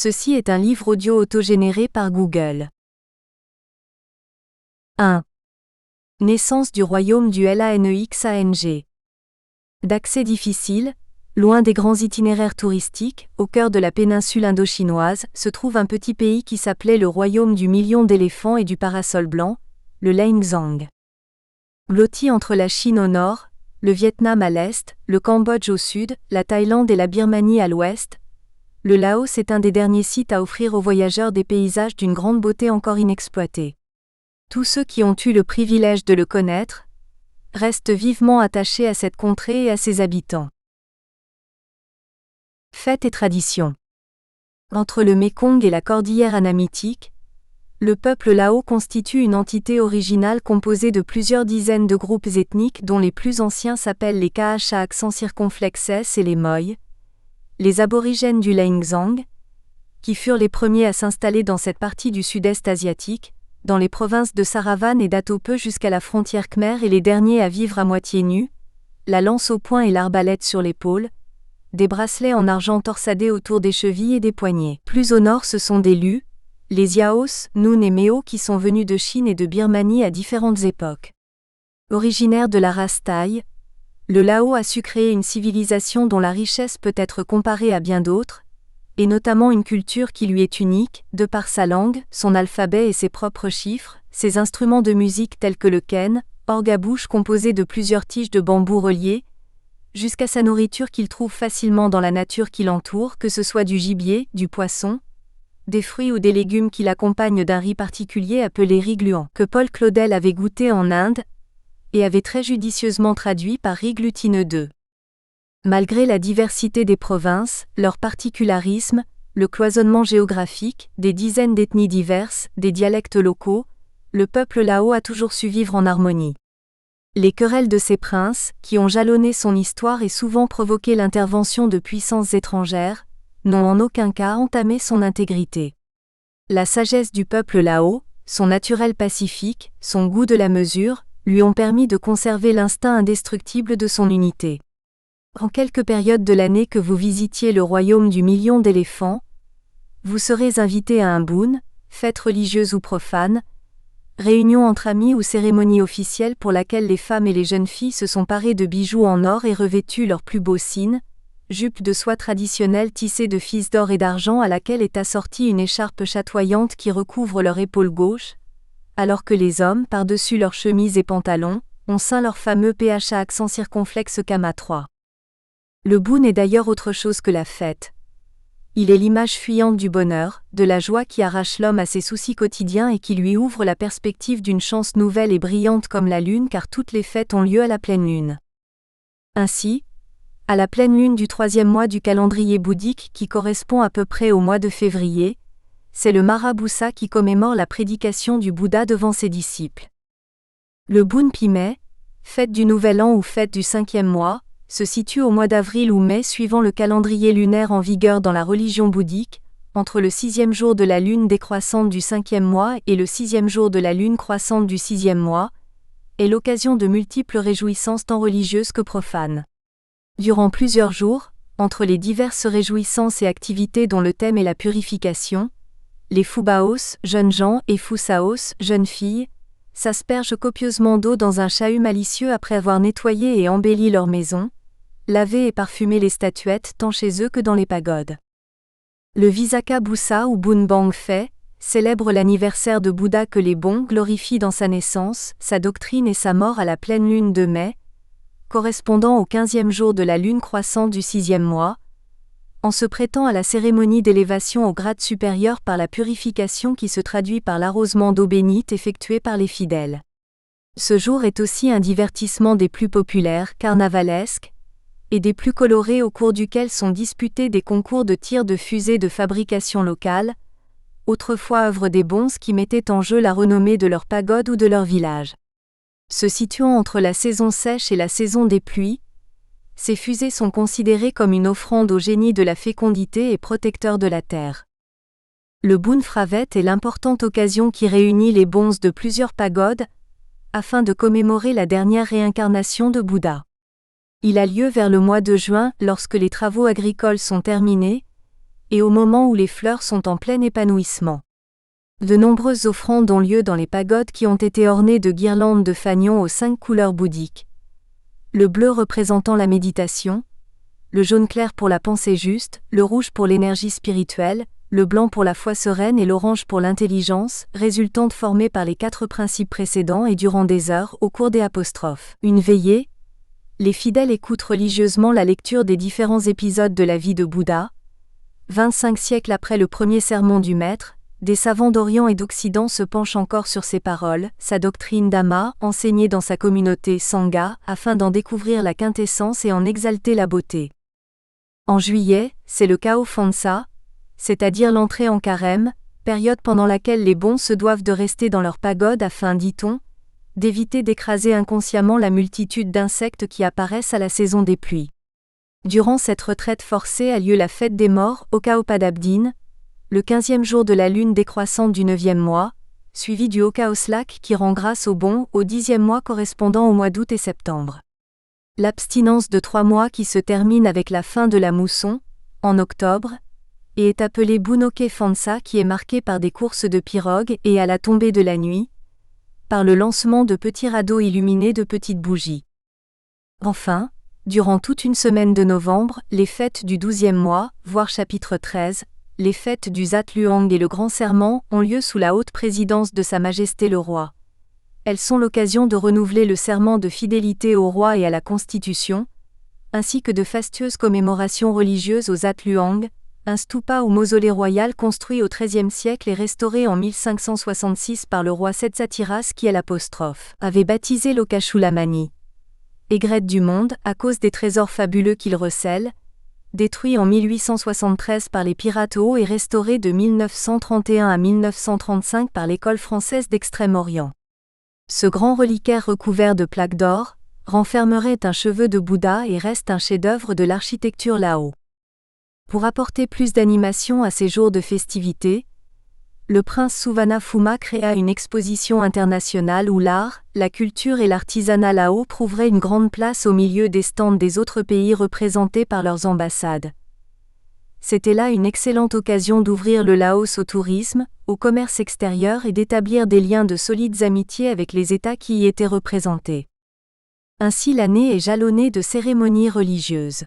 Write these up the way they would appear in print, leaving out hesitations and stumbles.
Ceci est un livre audio autogénéré par Google. 1. Naissance du royaume du Lanexang. D'accès difficile, loin des grands itinéraires touristiques, au cœur de la péninsule indochinoise, se trouve un petit pays qui s'appelait le royaume du million d'éléphants et du parasol blanc, le Lanexang. Blotti entre la Chine au nord, le Vietnam à l'est, le Cambodge au sud, la Thaïlande et la Birmanie à l'ouest, le Laos est un des derniers sites à offrir aux voyageurs des paysages d'une grande beauté encore inexploités. Tous ceux qui ont eu le privilège de le connaître restent vivement attachés à cette contrée et à ses habitants. Fêtes et traditions. Entre le Mékong et la cordillère anamitique, le peuple Lao constitue une entité originale composée de plusieurs dizaines de groupes ethniques dont les plus anciens s'appellent les Kaash à accent circonflexe et les Moi, les aborigènes du Lanexang, qui furent les premiers à s'installer dans cette partie du sud-est asiatique, dans les provinces de Saravan et d'Atope jusqu'à la frontière khmer et les derniers à vivre à moitié nus, la lance au poing et l'arbalète sur l'épaule, des bracelets en argent torsadés autour des chevilles et des poignets. Plus au nord ce sont des Lus, les Yaos, Noon et Méo qui sont venus de Chine et de Birmanie à différentes époques. Originaire de la race Thaï, le Lao a su créer une civilisation dont la richesse peut être comparée à bien d'autres, et notamment une culture qui lui est unique, de par sa langue, son alphabet et ses propres chiffres, ses instruments de musique tels que le kèn, orgue à bouche composé de plusieurs tiges de bambou reliées, jusqu'à sa nourriture qu'il trouve facilement dans la nature qui l'entoure, que ce soit du gibier, du poisson, des fruits ou des légumes qui l'accompagnent d'un riz particulier appelé riz gluant, que Paul Claudel avait goûté en Inde, et avait très judicieusement traduit par riz glutineux 2. Malgré la diversité des provinces, leur particularisme, le cloisonnement géographique, des dizaines d'ethnies diverses, des dialectes locaux, le peuple Lao a toujours su vivre en harmonie. Les querelles de ses princes, qui ont jalonné son histoire et souvent provoqué l'intervention de puissances étrangères, n'ont en aucun cas entamé son intégrité. La sagesse du peuple Lao, son naturel pacifique, son goût de la mesure, lui ont permis de conserver l'instinct indestructible de son unité. En quelque période de l'année que vous visitiez le royaume du million d'éléphants, vous serez invité à un boon, fête religieuse ou profane, réunion entre amis ou cérémonie officielle pour laquelle les femmes et les jeunes filles se sont parées de bijoux en or et revêtues leurs plus beaux signes, jupe de soie traditionnelle tissée de fils d'or et d'argent à laquelle est assortie une écharpe chatoyante qui recouvre leur épaule gauche, alors que les hommes, par-dessus leurs chemises et pantalons, ont ceint leur fameux PH à accent circonflexe Kama 3. Le boon est d'ailleurs autre chose que la fête. Il est l'image fuyante du bonheur, de la joie qui arrache l'homme à ses soucis quotidiens et qui lui ouvre la perspective d'une chance nouvelle et brillante comme la lune car toutes les fêtes ont lieu à la pleine lune. Ainsi, à la pleine lune du 3e mois du calendrier bouddhique qui correspond à peu près au mois de février, c'est le Mara-Busa qui commémore la prédication du Bouddha devant ses disciples. Le Boon Pimay, fête du Nouvel An ou fête du 5e mois, se situe au mois d'avril ou mai suivant le calendrier lunaire en vigueur dans la religion bouddhique, entre le 6e jour de la lune décroissante du 5e mois et le 6e jour de la lune croissante du 6e mois, est l'occasion de multiples réjouissances tant religieuses que profanes. Durant plusieurs jours, entre les diverses réjouissances et activités dont le thème est la purification, les Fubaos, jeunes gens, et Fusaos, jeunes filles, s'aspergent copieusement d'eau dans un chahut malicieux après avoir nettoyé et embelli leur maison, lavé et parfumé les statuettes tant chez eux que dans les pagodes. Le Visakha Busa ou Boon Bang Phay célèbre l'anniversaire de Bouddha que les bons glorifient dans sa naissance, sa doctrine et sa mort à la pleine lune de mai, correspondant au 15e jour de la lune croissante du 6e mois, en se prêtant à la cérémonie d'élévation au grade supérieur par la purification qui se traduit par l'arrosement d'eau bénite effectué par les fidèles. Ce jour est aussi un divertissement des plus populaires, carnavalesques, et des plus colorés au cours duquel sont disputés des concours de tir de fusées de fabrication locale, autrefois œuvre des bonzes qui mettaient en jeu la renommée de leur pagode ou de leur village. Se situant entre la saison sèche et la saison des pluies, ces fusées sont considérées comme une offrande au génie de la fécondité et protecteur de la terre. Le Boon Phravet est l'importante occasion qui réunit les bonzes de plusieurs pagodes, afin de commémorer la dernière réincarnation de Bouddha. Il a lieu vers le mois de juin lorsque les travaux agricoles sont terminés, et au moment où les fleurs sont en plein épanouissement. De nombreuses offrandes ont lieu dans les pagodes qui ont été ornées de guirlandes de fanions aux 5 couleurs bouddhiques. Le bleu représentant la méditation, le jaune clair pour la pensée juste, le rouge pour l'énergie spirituelle, le blanc pour la foi sereine et l'orange pour l'intelligence, résultante formée par les 4 principes précédents et durant des heures au cours des apostrophes. Une veillée. Les fidèles écoutent religieusement la lecture des différents épisodes de la vie de Bouddha. 25 siècles après le premier sermon du Maître, des savants d'Orient et d'Occident se penchent encore sur ses paroles, sa doctrine Dhamma, enseignée dans sa communauté Sangha, afin d'en découvrir la quintessence et en exalter la beauté. En juillet, c'est le Kao Phansa, c'est-à-dire l'entrée en carême, période pendant laquelle les bons se doivent de rester dans leur pagode afin, dit-on, d'éviter d'écraser inconsciemment la multitude d'insectes qui apparaissent à la saison des pluies. Durant cette retraite forcée a lieu la fête des morts, Okaopadabdin, le 15e jour de la lune décroissante du 9e mois, suivi du Okaoslak qui rend grâce aux bons au 10e mois correspondant au mois d'août et septembre. L'abstinence de 3 mois qui se termine avec la fin de la mousson, en octobre, et est appelée Bunoke Phansa qui est marquée par des courses de pirogues et à la tombée de la nuit, par le lancement de petits radeaux illuminés de petites bougies. Enfin, durant toute une semaine de novembre, les fêtes du 12e mois, voire chapitre 13, les fêtes du Zat Luang et le Grand Serment ont lieu sous la haute présidence de Sa Majesté le Roi. Elles sont l'occasion de renouveler le serment de fidélité au roi et à la Constitution, ainsi que de fastueuses commémorations religieuses au Zat Luang, un stupa ou mausolée royal construit au XIIIe siècle et restauré en 1566 par le roi Setsatiras qui avait baptisé Lokashulamani. Aigrette du monde à cause des trésors fabuleux qu'il recèle, détruit en 1873 par les pirates et restauré de 1931 à 1935 par l'école française d'Extrême-Orient. Ce grand reliquaire recouvert de plaques d'or renfermerait un cheveu de Bouddha et reste un chef-d'œuvre de l'architecture Lao. Pour apporter plus d'animation à ces jours de festivités, le prince Suvarnabhuma créa une exposition internationale où l'art, la culture et l'artisanat Lao trouveraient une grande place au milieu des stands des autres pays représentés par leurs ambassades. C'était là une excellente occasion d'ouvrir le Laos au tourisme, au commerce extérieur et d'établir des liens de solides amitiés avec les États qui y étaient représentés. Ainsi l'année est jalonnée de cérémonies religieuses.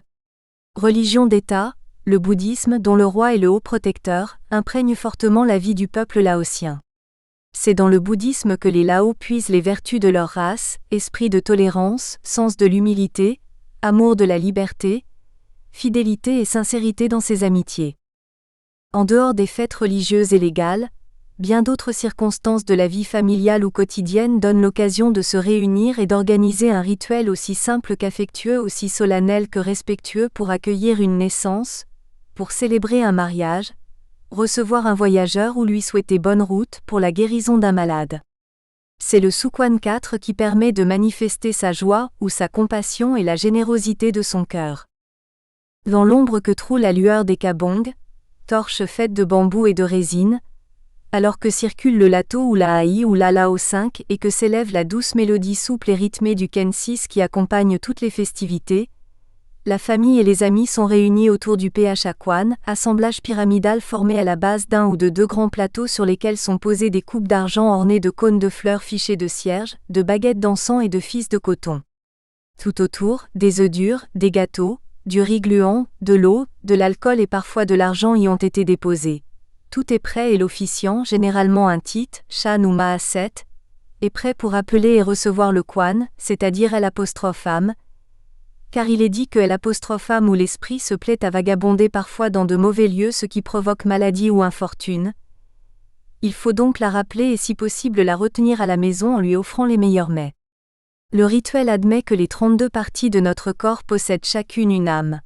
Religion d'État, le bouddhisme dont le roi est le haut protecteur, imprègne fortement la vie du peuple laotien. C'est dans le bouddhisme que les Lao puisent les vertus de leur race, esprit de tolérance, sens de l'humilité, amour de la liberté, fidélité et sincérité dans ses amitiés. En dehors des fêtes religieuses et légales, bien d'autres circonstances de la vie familiale ou quotidienne donnent l'occasion de se réunir et d'organiser un rituel aussi simple qu'affectueux, aussi solennel que respectueux pour accueillir une naissance, pour célébrer un mariage, recevoir un voyageur ou lui souhaiter bonne route pour la guérison d'un malade. C'est le Sukwan 4 qui permet de manifester sa joie ou sa compassion et la générosité de son cœur. Dans l'ombre que troue la lueur des kabong, torches faites de bambou et de résine, alors que circule le lato ou la haï ou la lao 5 et que s'élève la douce mélodie souple et rythmée du Ken 6 qui accompagne toutes les festivités, la famille et les amis sont réunis autour du Phakwan, assemblage pyramidal formé à la base d'un ou de 2 grands plateaux sur lesquels sont posées des coupes d'argent ornées de cônes de fleurs fichées de cierges, de baguettes d'encens et de fils de coton. Tout autour, des œufs durs, des gâteaux, du riz gluant, de l'eau, de l'alcool et parfois de l'argent y ont été déposés. Tout est prêt et l'officiant, généralement un tit, shan ou maaset, est prêt pour appeler et recevoir le kwan, c'est-à-dire L', car il est dit que L' ou l'esprit se plaît à vagabonder parfois dans de mauvais lieux ce qui provoque maladie ou infortune. Il faut donc la rappeler et si possible la retenir à la maison en lui offrant les meilleurs mets. Le rituel admet que les 32 parties de notre corps possèdent chacune une âme.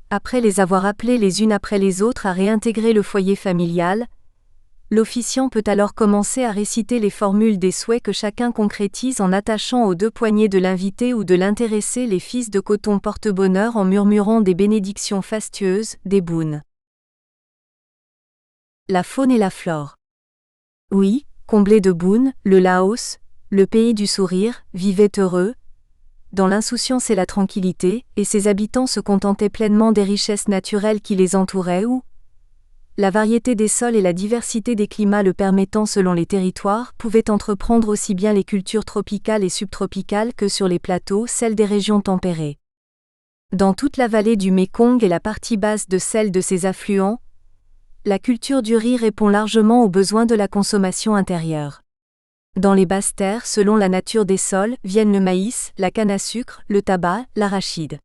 Après les avoir appelées les unes après les autres à réintégrer le foyer familial, l'officiant peut alors commencer à réciter les formules des souhaits que chacun concrétise en attachant aux 2 poignets de l'invité ou de l'intéressé les fils de coton porte-bonheur en murmurant des bénédictions fastueuses, des boons. La faune et la flore. Oui, comblé de boons, le Laos, le pays du sourire, vivait heureux, dans l'insouciance et la tranquillité, et ses habitants se contentaient pleinement des richesses naturelles qui les entouraient ou, la variété des sols et la diversité des climats le permettant selon les territoires pouvaient entreprendre aussi bien les cultures tropicales et subtropicales que sur les plateaux celles des régions tempérées. Dans toute la vallée du Mékong et la partie basse de celle de ses affluents, la culture du riz répond largement aux besoins de la consommation intérieure. Dans les basses terres, selon la nature des sols, viennent le maïs, la canne à sucre, le tabac, l'arachide.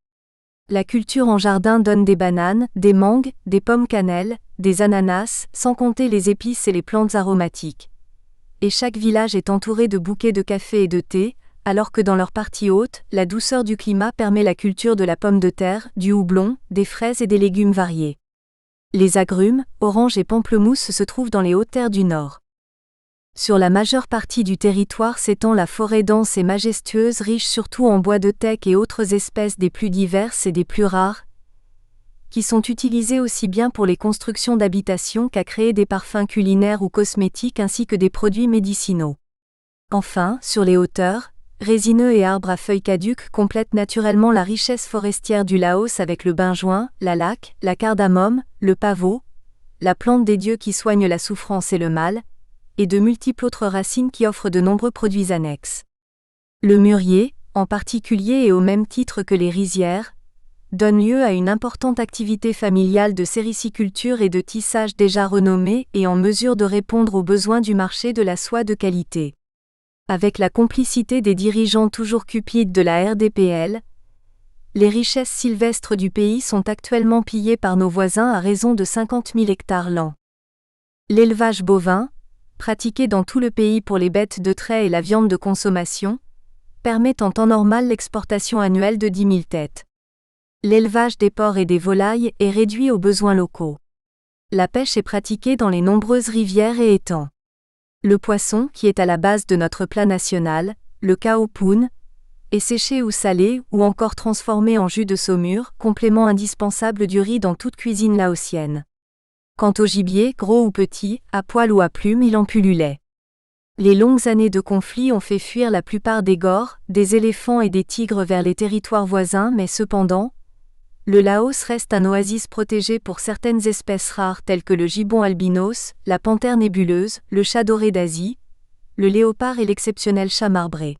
La culture en jardin donne des bananes, des mangues, des pommes cannelle, des ananas, sans compter les épices et les plantes aromatiques. Et chaque village est entouré de bouquets de café et de thé, alors que dans leur partie haute, la douceur du climat permet la culture de la pomme de terre, du houblon, des fraises et des légumes variés. Les agrumes, oranges et pamplemousses se trouvent dans les hautes terres du nord. Sur la majeure partie du territoire s'étend la forêt dense et majestueuse riche surtout en bois de teck et autres espèces des plus diverses et des plus rares, qui sont utilisées aussi bien pour les constructions d'habitations qu'à créer des parfums culinaires ou cosmétiques ainsi que des produits médicinaux. Enfin, sur les hauteurs, résineux et arbres à feuilles caduques complètent naturellement la richesse forestière du Laos avec le benjoin, la laque, la cardamome, le pavot, la plante des dieux qui soigne la souffrance et le mal, et de multiples autres racines qui offrent de nombreux produits annexes. Le mûrier, en particulier et au même titre que les rizières, donne lieu à une importante activité familiale de sériciculture et de tissage déjà renommée et en mesure de répondre aux besoins du marché de la soie de qualité. Avec la complicité des dirigeants toujours cupides de la RDPL, les richesses sylvestres du pays sont actuellement pillées par nos voisins à raison de 50 000 hectares l'an. L'élevage bovin, pratiqué dans tout le pays pour les bêtes de trait et la viande de consommation, permet en temps normal l'exportation annuelle de 10 000 têtes. L'élevage des porcs et des volailles est réduit aux besoins locaux. La pêche est pratiquée dans les nombreuses rivières et étangs. Le poisson, qui est à la base de notre plat national, le khao poon, est séché ou salé ou encore transformé en jus de saumure, complément indispensable du riz dans toute cuisine laotienne. Quant au gibier, gros ou petit, à poil ou à plumes, il en pullulait. Les longues années de conflit ont fait fuir la plupart des gores, des éléphants et des tigres vers les territoires voisins, mais cependant, le Laos reste un oasis protégé pour certaines espèces rares telles que le gibbon albinos, la panthère nébuleuse, le chat doré d'Asie, le léopard et l'exceptionnel chat marbré.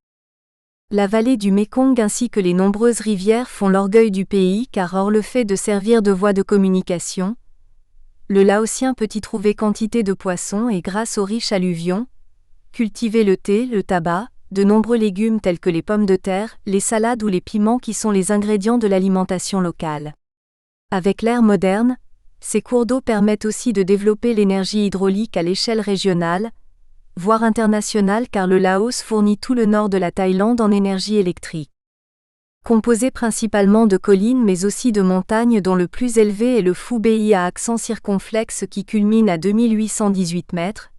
La vallée du Mékong ainsi que les nombreuses rivières font l'orgueil du pays car hors le fait de servir de voie de communication, le Laotien peut y trouver quantité de poissons et grâce aux riches alluvions, cultiver le thé, le tabac, de nombreux légumes tels que les pommes de terre, les salades ou les piments qui sont les ingrédients de l'alimentation locale. Avec l'ère moderne, ces cours d'eau permettent aussi de développer l'énergie hydraulique à l'échelle régionale, voire internationale car le Laos fournit tout le nord de la Thaïlande en énergie électrique. Composé principalement de collines mais aussi de montagnes dont le plus élevé est le Phu Bai à accent circonflexe qui culmine à 2818 mètres,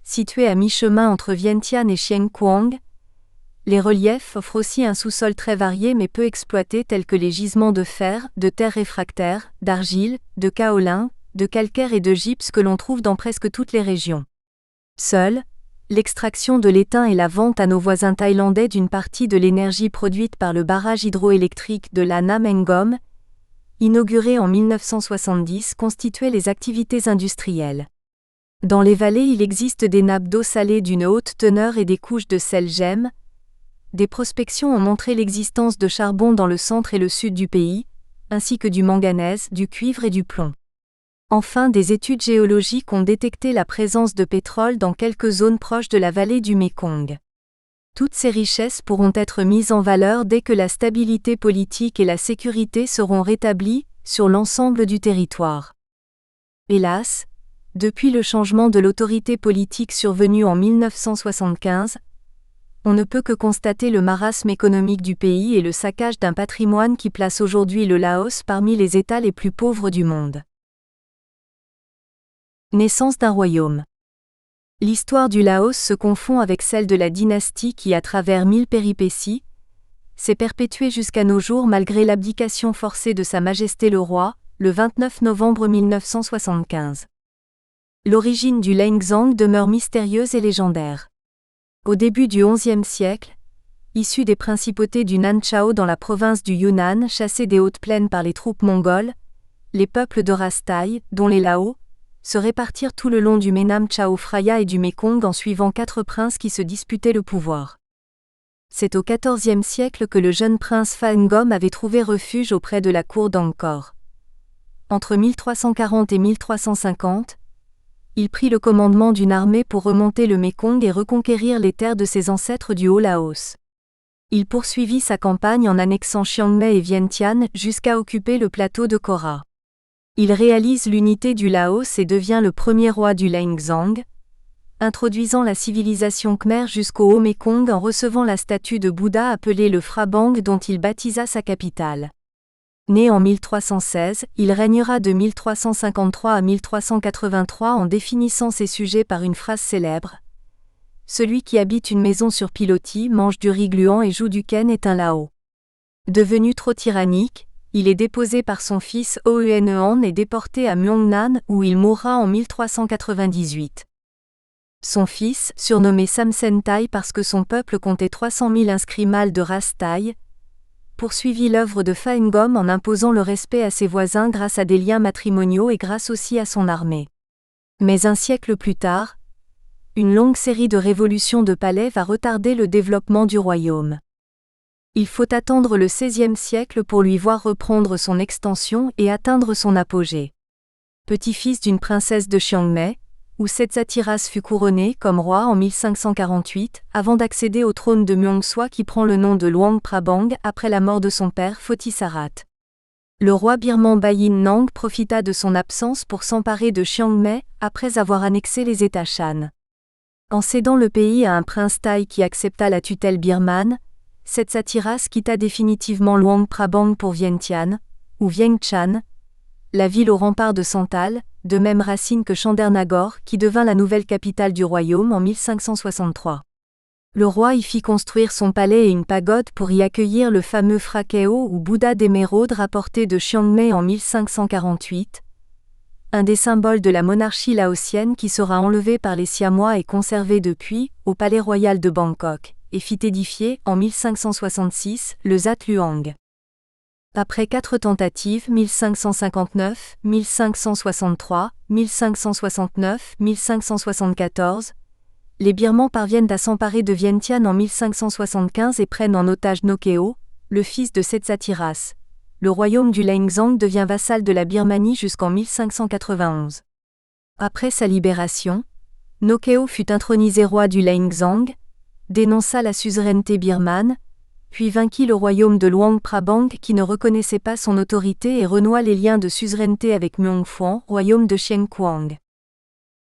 situé à mi-chemin entre Vientiane et Chieng Quang. Les reliefs offrent aussi un sous-sol très varié mais peu exploité tels que les gisements de fer, de terre réfractaire, d'argile, de kaolin, de calcaire et de gypse que l'on trouve dans presque toutes les régions. Seule, l'extraction de l'étain et la vente à nos voisins thaïlandais d'une partie de l'énergie produite par le barrage hydroélectrique de la Nam Engom, inauguré en 1970, constituaient les activités industrielles. Dans les vallées, il existe des nappes d'eau salée d'une haute teneur et des couches de sel gemme. Des prospections ont montré l'existence de charbon dans le centre et le sud du pays, ainsi que du manganèse, du cuivre et du plomb. Enfin, des études géologiques ont détecté la présence de pétrole dans quelques zones proches de la vallée du Mékong. Toutes ces richesses pourront être mises en valeur dès que la stabilité politique et la sécurité seront rétablies sur l'ensemble du territoire. Hélas, depuis le changement de l'autorité politique survenu en 1975, on ne peut que constater le marasme économique du pays et le saccage d'un patrimoine qui place aujourd'hui le Laos parmi les États les plus pauvres du monde. Naissance d'un royaume. L'histoire du Laos se confond avec celle de la dynastie qui, à travers 1000 péripéties, s'est perpétuée jusqu'à nos jours malgré l'abdication forcée de Sa Majesté le Roi, le 29 novembre 1975. L'origine du Lengzang demeure mystérieuse et légendaire. Au début du XIe siècle, issu des principautés du Nanchao dans la province du Yunnan chassés des hautes plaines par les troupes mongoles, les peuples de race thaï, dont les Lao, se répartirent tout le long du Menam Chao Phraya et du Mékong en suivant 4 princes qui se disputaient le pouvoir. C'est au XIVe siècle que le jeune prince Phaengom avait trouvé refuge auprès de la cour d'Angkor. Entre 1340 et 1350, il prit le commandement d'une armée pour remonter le Mékong et reconquérir les terres de ses ancêtres du Haut-Laos. Il poursuivit sa campagne en annexant Chiang Mai et Vientiane jusqu'à occuper le plateau de Kora. Il réalise l'unité du Laos et devient le premier roi du Laingzang, introduisant la civilisation khmer jusqu'au Haut-Mékong en recevant la statue de Bouddha appelée le Phra Bang dont il baptisa sa capitale. Né en 1316, il régnera de 1353 à 1383 en définissant ses sujets par une phrase célèbre. Celui qui habite une maison sur pilotis, mange du riz gluant et joue du ken est un Lao. Devenu trop tyrannique, il est déposé par son fils Oenean et déporté à Myeongnan où il mourra en 1398. Son fils, surnommé Samsen Tai parce que son peuple comptait 300 000 inscrits mâles de race Thaï, poursuivit l'œuvre de Phaengom en imposant le respect à ses voisins grâce à des liens matrimoniaux et grâce aussi à son armée. Mais un siècle plus tard, une longue série de révolutions de palais va retarder le développement du royaume. Il faut attendre le XVIe siècle pour lui voir reprendre son extension et atteindre son apogée. Petit-fils d'une princesse de Chiang Mai, où Setsatiras fut couronné comme roi en 1548, avant d'accéder au trône de Myeongswa qui prend le nom de Luang Prabang après la mort de son père Photisarat. Le roi birman Bayin Nang profita de son absence pour s'emparer de Chiang Mai après avoir annexé les États Shan. En cédant le pays à un prince thaï qui accepta la tutelle birmane, Setsatiras quitta définitivement Luang Prabang pour Vientiane, ou Vientiane, la ville au rempart de Santal, de même racine que Chandernagor qui devint la nouvelle capitale du royaume en 1563. Le roi y fit construire son palais et une pagode pour y accueillir le fameux Phra Keo ou Bouddha d'émeraude rapporté de Chiang Mai en 1548, un des symboles de la monarchie laotienne qui sera enlevé par les Siamois et conservé depuis, au palais royal de Bangkok, et fit édifier, en 1566, le Zat Luang. Après 4 tentatives 1559, 1563, 1569, 1574, les Birmans parviennent à s'emparer de Vientiane en 1575 et prennent en otage Nokeo, le fils de Setsatiras. Le royaume du Laingzang devient vassal de la Birmanie jusqu'en 1591. Après sa libération, Nokeo fut intronisé roi du Laingzang, dénonça la suzeraineté birmane, puis vainquit le royaume de Luang Prabang qui ne reconnaissait pas son autorité et renoua les liens de suzeraineté avec Myeongfuan, royaume de Xieng Kuang.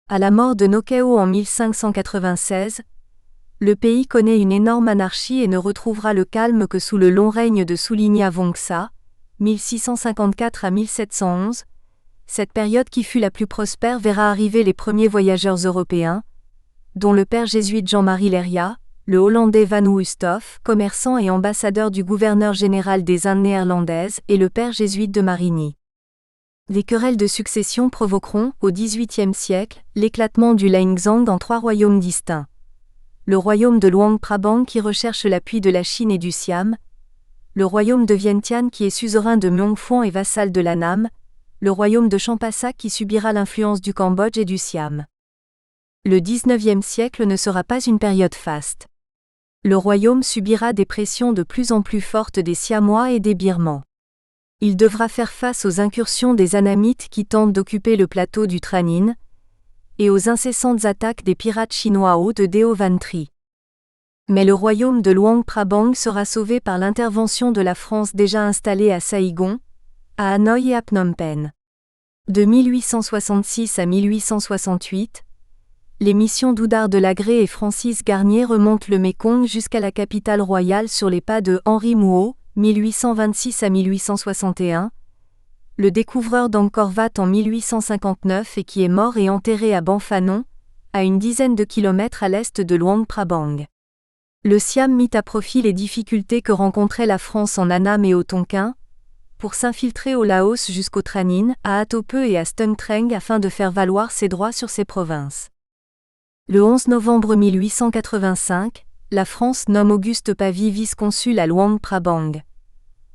À la mort de Nokeo en 1596, le pays connaît une énorme anarchie et ne retrouvera le calme que sous le long règne de Suligna Vongsa, 1654 à 1711. Cette période qui fut la plus prospère verra arriver les premiers voyageurs européens, dont le père jésuite Jean-Marie Leria, le Hollandais Van Wusthof, commerçant et ambassadeur du gouverneur général des Indes néerlandaises, et le père jésuite de Marigny. Les querelles de succession provoqueront, au XVIIIe siècle, l'éclatement du Laingzang en 3 royaumes distincts. Le royaume de Luang Prabang qui recherche l'appui de la Chine et du Siam, le royaume de Vientiane qui est suzerain de Myeongfuan et vassal de l'Annam, le royaume de Champassa qui subira l'influence du Cambodge et du Siam. Le XIXe siècle ne sera pas une période faste. Le royaume subira des pressions de plus en plus fortes des Siamois et des Birmans. Il devra faire face aux incursions des Annamites qui tentent d'occuper le plateau du Tranin, et aux incessantes attaques des pirates chinois hauts de Deo Van Tri. Mais le royaume de Luang Prabang sera sauvé par l'intervention de la France déjà installée à Saïgon, à Hanoï et à Phnom Penh. De 1866 à 1868, les missions d'Oudard de Lagrée et Francis Garnier remontent le Mékong jusqu'à la capitale royale sur les pas de Henri Mouhot, 1826 à 1861, le découvreur d'Angkor Wat en 1859 et qui est mort et enterré à Ban Phanon, à une dizaine de kilomètres à l'est de Luang Prabang. Le Siam mit à profit les difficultés que rencontrait la France en Annam et au Tonkin, pour s'infiltrer au Laos jusqu'au Tranin, à Atope et à Stung Treng afin de faire valoir ses droits sur ces provinces. Le 11 novembre 1885, la France nomme Auguste Pavie vice-consul à Luang Prabang.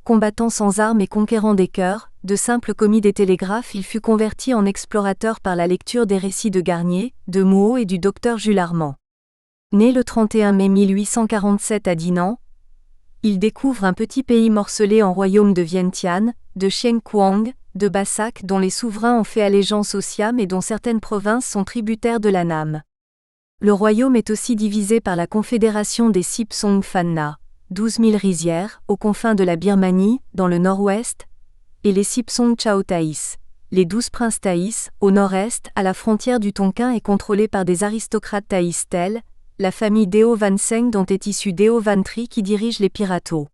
Combattant sans armes et conquérant des cœurs, de simple commis des télégraphes, il fut converti en explorateur par la lecture des récits de Garnier, de Mouhot et du docteur Jules Armand. Né le 31 mai 1847 à Dinan, il découvre un petit pays morcelé en royaumes de Vientiane, de Xiengkwang, de Bassac dont les souverains ont fait allégeance au Siam et dont certaines provinces sont tributaires de l'Annam. Le royaume est aussi divisé par la confédération des Sip Song Phanna, 12 000 rizières, aux confins de la Birmanie, dans le nord-ouest, et les Sip Song Chao Thaïs, les 12 princes Thaïs, au nord-est, à la frontière du Tonkin et contrôlés par des aristocrates Thaïs tels, la famille Deo Van Seng dont est issue Deo Van Tri qui dirige les pirateaux.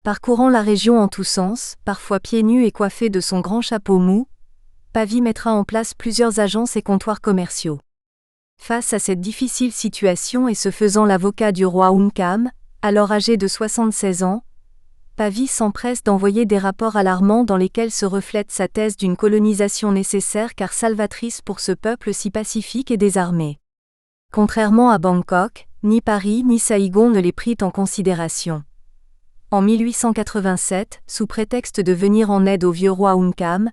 Parcourant la région en tous sens, parfois pieds nus et coiffé de son grand chapeau mou, Pavie mettra en place plusieurs agences et comptoirs commerciaux. Face à cette difficile situation et se faisant l'avocat du roi Unkam, alors âgé de 76 ans, Pavie s'empresse d'envoyer des rapports alarmants dans lesquels se reflète sa thèse d'une colonisation nécessaire car salvatrice pour ce peuple si pacifique et désarmé. Contrairement à Bangkok, ni Paris ni Saïgon ne les prit en considération. En 1887, sous prétexte de venir en aide au vieux roi Unkam,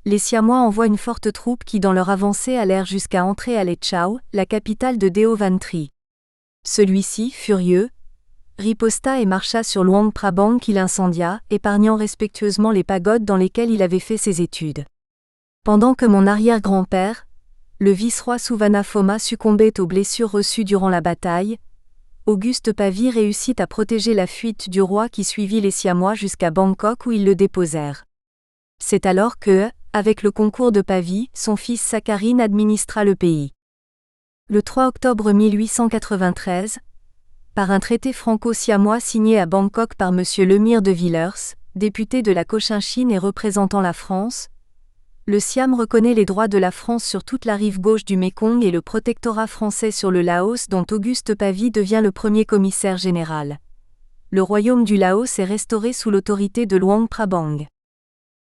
les Siamois envoient une forte troupe qui dans leur avancée allèrent jusqu'à entrer à Lechao, la capitale de Deo Van Tri. Celui-ci, furieux, riposta et marcha sur Luang Prabang qui l'incendia, épargnant respectueusement les pagodes dans lesquelles il avait fait ses études. Pendant que mon arrière-grand-père, le vice-roi Suvarnabhuma succombait aux blessures reçues durant la bataille, Auguste Pavie réussit à protéger la fuite du roi qui suivit les Siamois jusqu'à Bangkok où ils le déposèrent. C'est alors que, avec le concours de Pavie, son fils Sakharine administra le pays. Le 3 octobre 1893, par un traité franco-siamois signé à Bangkok par M. Lemire de Villers, député de la Cochinchine et représentant la France, le Siam reconnaît les droits de la France sur toute la rive gauche du Mékong et le protectorat français sur le Laos dont Auguste Pavie devient le premier commissaire général. Le royaume du Laos est restauré sous l'autorité de Luang Prabang.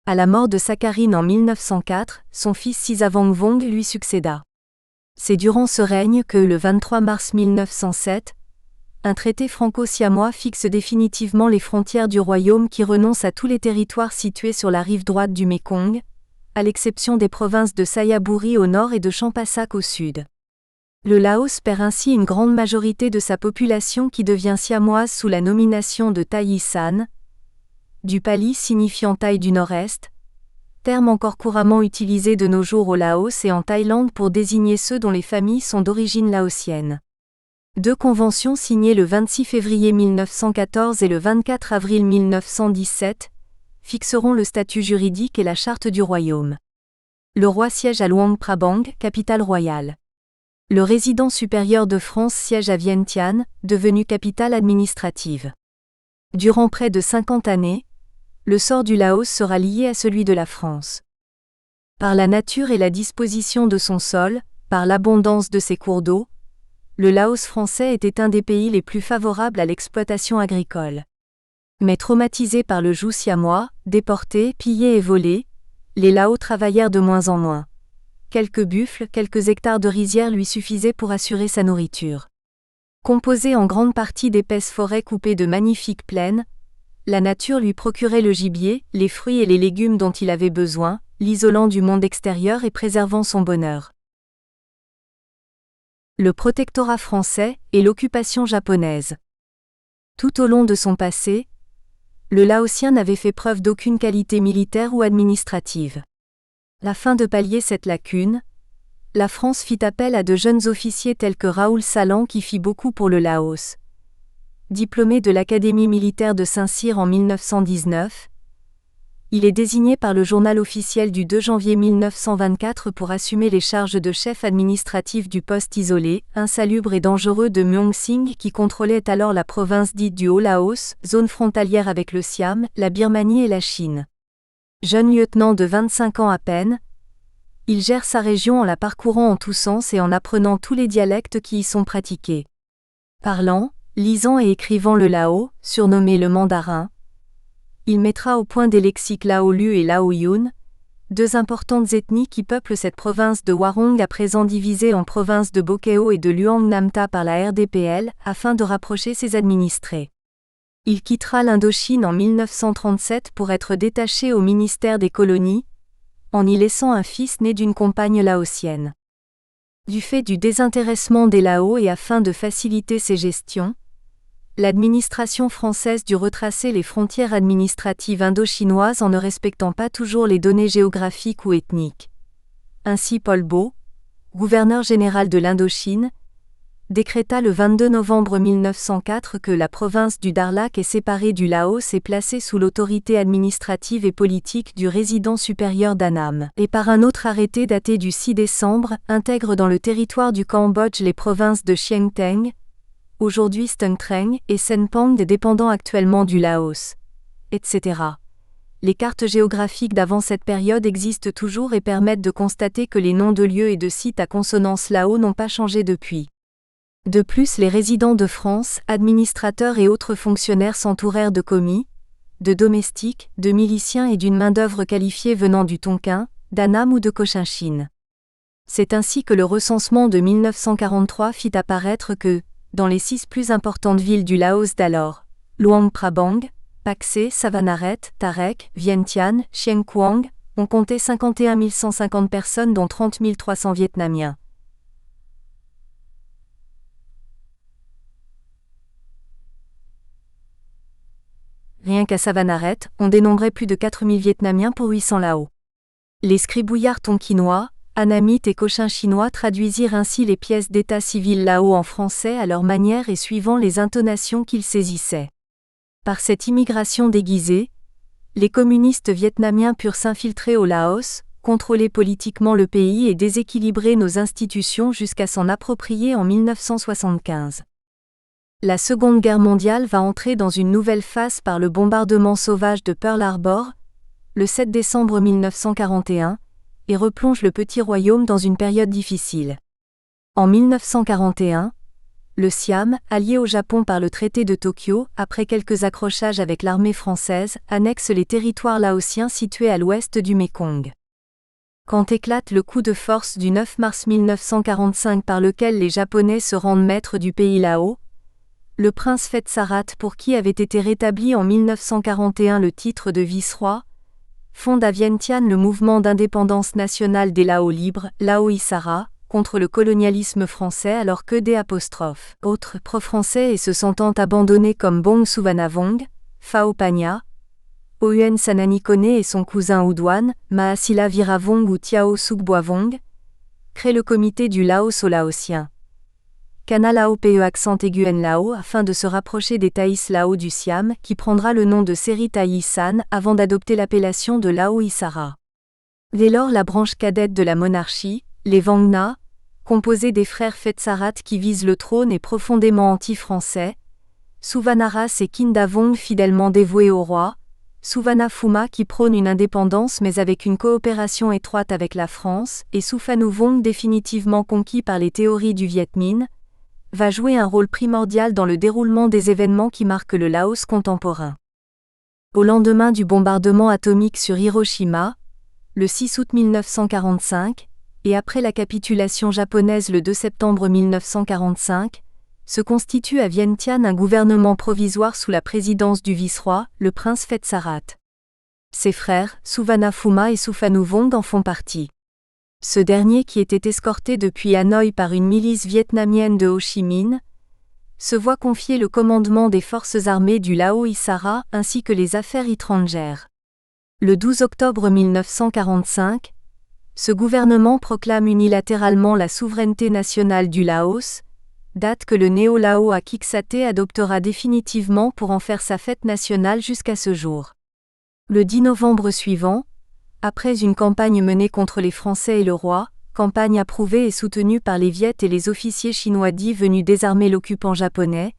À la mort de Sakharine en 1904, son fils Sisavangvong lui succéda. C'est durant ce règne que, le 23 mars 1907, un traité franco-siamois fixe définitivement les frontières du royaume qui renonce à tous les territoires situés sur la rive droite du Mékong, à l'exception des provinces de Sayaburi au nord et de Champasak au sud. Le Laos perd ainsi une grande majorité de sa population qui devient siamoise sous la nomination de Thai San, du pali signifiant taille du nord-est, terme encore couramment utilisé de nos jours au Laos et en Thaïlande pour désigner ceux dont les familles sont d'origine laotienne. 2 conventions signées le 26 février 1914 et le 24 avril 1917 fixeront le statut juridique et la charte du royaume. Le roi siège à Luang Prabang, capitale royale. Le résident supérieur de France siège à Vientiane, devenue capitale administrative. Durant près de 50 années, le sort du Laos sera lié à celui de la France. Par la nature et la disposition de son sol, par l'abondance de ses cours d'eau, le Laos français était un des pays les plus favorables à l'exploitation agricole. Mais traumatisés par le joug siamois, déportés, pillés et volés, les Lao travaillèrent de moins en moins. Quelques buffles, quelques hectares de rizières lui suffisaient pour assurer sa nourriture. Composé en grande partie d'épaisses forêts coupées de magnifiques plaines, la nature lui procurait le gibier, les fruits et les légumes dont il avait besoin, l'isolant du monde extérieur et préservant son bonheur. Le protectorat français et l'occupation japonaise. Tout au long de son passé, le Laotien n'avait fait preuve d'aucune qualité militaire ou administrative. Afin de pallier cette lacune, la France fit appel à de jeunes officiers tels que Raoul Salan qui fit beaucoup pour le Laos. Diplômé de l'Académie militaire de Saint-Cyr en 1919, il est désigné par le journal officiel du 2 janvier 1924 pour assumer les charges de chef administratif du poste isolé, insalubre et dangereux de Myeongsing qui contrôlait alors la province dite du Haut-Laos, zone frontalière avec le Siam, la Birmanie et la Chine. Jeune lieutenant de 25 ans à peine, il gère sa région en la parcourant en tous sens et en apprenant tous les dialectes qui y sont pratiqués. Parlant, lisant et écrivant le lao, surnommé le mandarin, il mettra au point des lexiques Laolu et Laoyun, 2 importantes ethnies qui peuplent cette province de Hwarong à présent divisée en provinces de Bokeo et de Luang Namta par la RDPL, afin de rapprocher ses administrés. Il quittera l'Indochine en 1937 pour être détaché au ministère des colonies, en y laissant un fils né d'une compagne laotienne. Du fait du désintéressement des Lao et afin de faciliter ses gestions, l'administration française dut retracer les frontières administratives indo-chinoises en ne respectant pas toujours les données géographiques ou ethniques. Ainsi Pol Bo, gouverneur général de l'Indochine, décréta le 22 novembre 1904 que la province du Darlak est séparée du Laos et placée sous l'autorité administrative et politique du résident supérieur d'Annam, et par un autre arrêté daté du 6 décembre, intègre dans le territoire du Cambodge les provinces de Chieng Theng, aujourd'hui Stung Treng, et Senpang dépendant actuellement du Laos, etc. Les cartes géographiques d'avant cette période existent toujours et permettent de constater que les noms de lieux et de sites à consonance lao n'ont pas changé depuis. De plus, les résidents de France, administrateurs et autres fonctionnaires s'entourèrent de commis, de domestiques, de miliciens et d'une main-d'œuvre qualifiée venant du Tonkin, d'Annam ou de Cochinchine. C'est ainsi que le recensement de 1943 fit apparaître que, dans les 6 plus importantes villes du Laos d'alors, Luang Prabang, Paksé, Savanaret, Tarek, Vientiane, Chieng Quang, on comptait 51 150 personnes dont 30 300 Vietnamiens. Rien qu'à Savanaret, on dénombrait plus de 4000 Vietnamiens pour 800 Lao. Les scribouillards tonkinois, annamites et cochinchinois traduisirent ainsi les pièces d'état civil lao en français à leur manière et suivant les intonations qu'ils saisissaient. Par cette immigration déguisée, les communistes vietnamiens purent s'infiltrer au Laos, contrôler politiquement le pays et déséquilibrer nos institutions jusqu'à s'en approprier en 1975. La Seconde Guerre mondiale va entrer dans une nouvelle phase par le bombardement sauvage de Pearl Harbor, le 7 décembre 1941, et replonge le petit royaume dans une période difficile. En 1941, le Siam, allié au Japon par le traité de Tokyo, après quelques accrochages avec l'armée française, annexe les territoires laotiens situés à l'ouest du Mékong. Quand éclate le coup de force du 9 mars 1945 par lequel les Japonais se rendent maîtres du pays Lao, le prince Phetssarat, pour qui avait été rétabli en 1941 le titre de vice-roi, fonde à Vientiane le mouvement d'indépendance nationale des Lao libres, Lao Isara, contre le colonialisme français alors que des autres pro-français et se sentant abandonnés comme Bong Suvanavong, Phao Panya, Ouen Sananikone et son cousin Udwan, Mahasila Viravong ou Tiao Sukboavong, créent le comité du Laos aux Laotiens. Kana Lao Pe accent aigu N Lao afin de se rapprocher des Thaïs Lao du Siam qui prendra le nom de Seri Thaï San avant d'adopter l'appellation de Lao Isara. Dès lors la branche cadette de la monarchie, les Vangna, composée des frères Phetssarat qui visent le trône et profondément anti-français, Suvanaras et Kindavong fidèlement dévoués au roi, Suvanafuma qui prône une indépendance mais avec une coopération étroite avec la France, et Suphanuvong définitivement conquis par les théories du Viet Minh, va jouer un rôle primordial dans le déroulement des événements qui marquent le Laos contemporain. Au lendemain du bombardement atomique sur Hiroshima, le 6 août 1945, et après la capitulation japonaise le 2 septembre 1945, se constitue à Vientiane un gouvernement provisoire sous la présidence du vice-roi, le prince Phetssarat. Ses frères, Suvanafuma et Suphanuvong en font partie. Ce dernier qui était escorté depuis Hanoï par une milice vietnamienne de Ho Chi Minh, se voit confier le commandement des forces armées du Lao Isara ainsi que les affaires étrangères. Le 12 octobre 1945, ce gouvernement proclame unilatéralement la souveraineté nationale du Laos, date que le néo-Lao à Kiksaté adoptera définitivement pour en faire sa fête nationale jusqu'à ce jour. Le 10 novembre suivant, après une campagne menée contre les Français et le roi, campagne approuvée et soutenue par les Viet et les officiers chinois dits venus désarmer l'occupant japonais,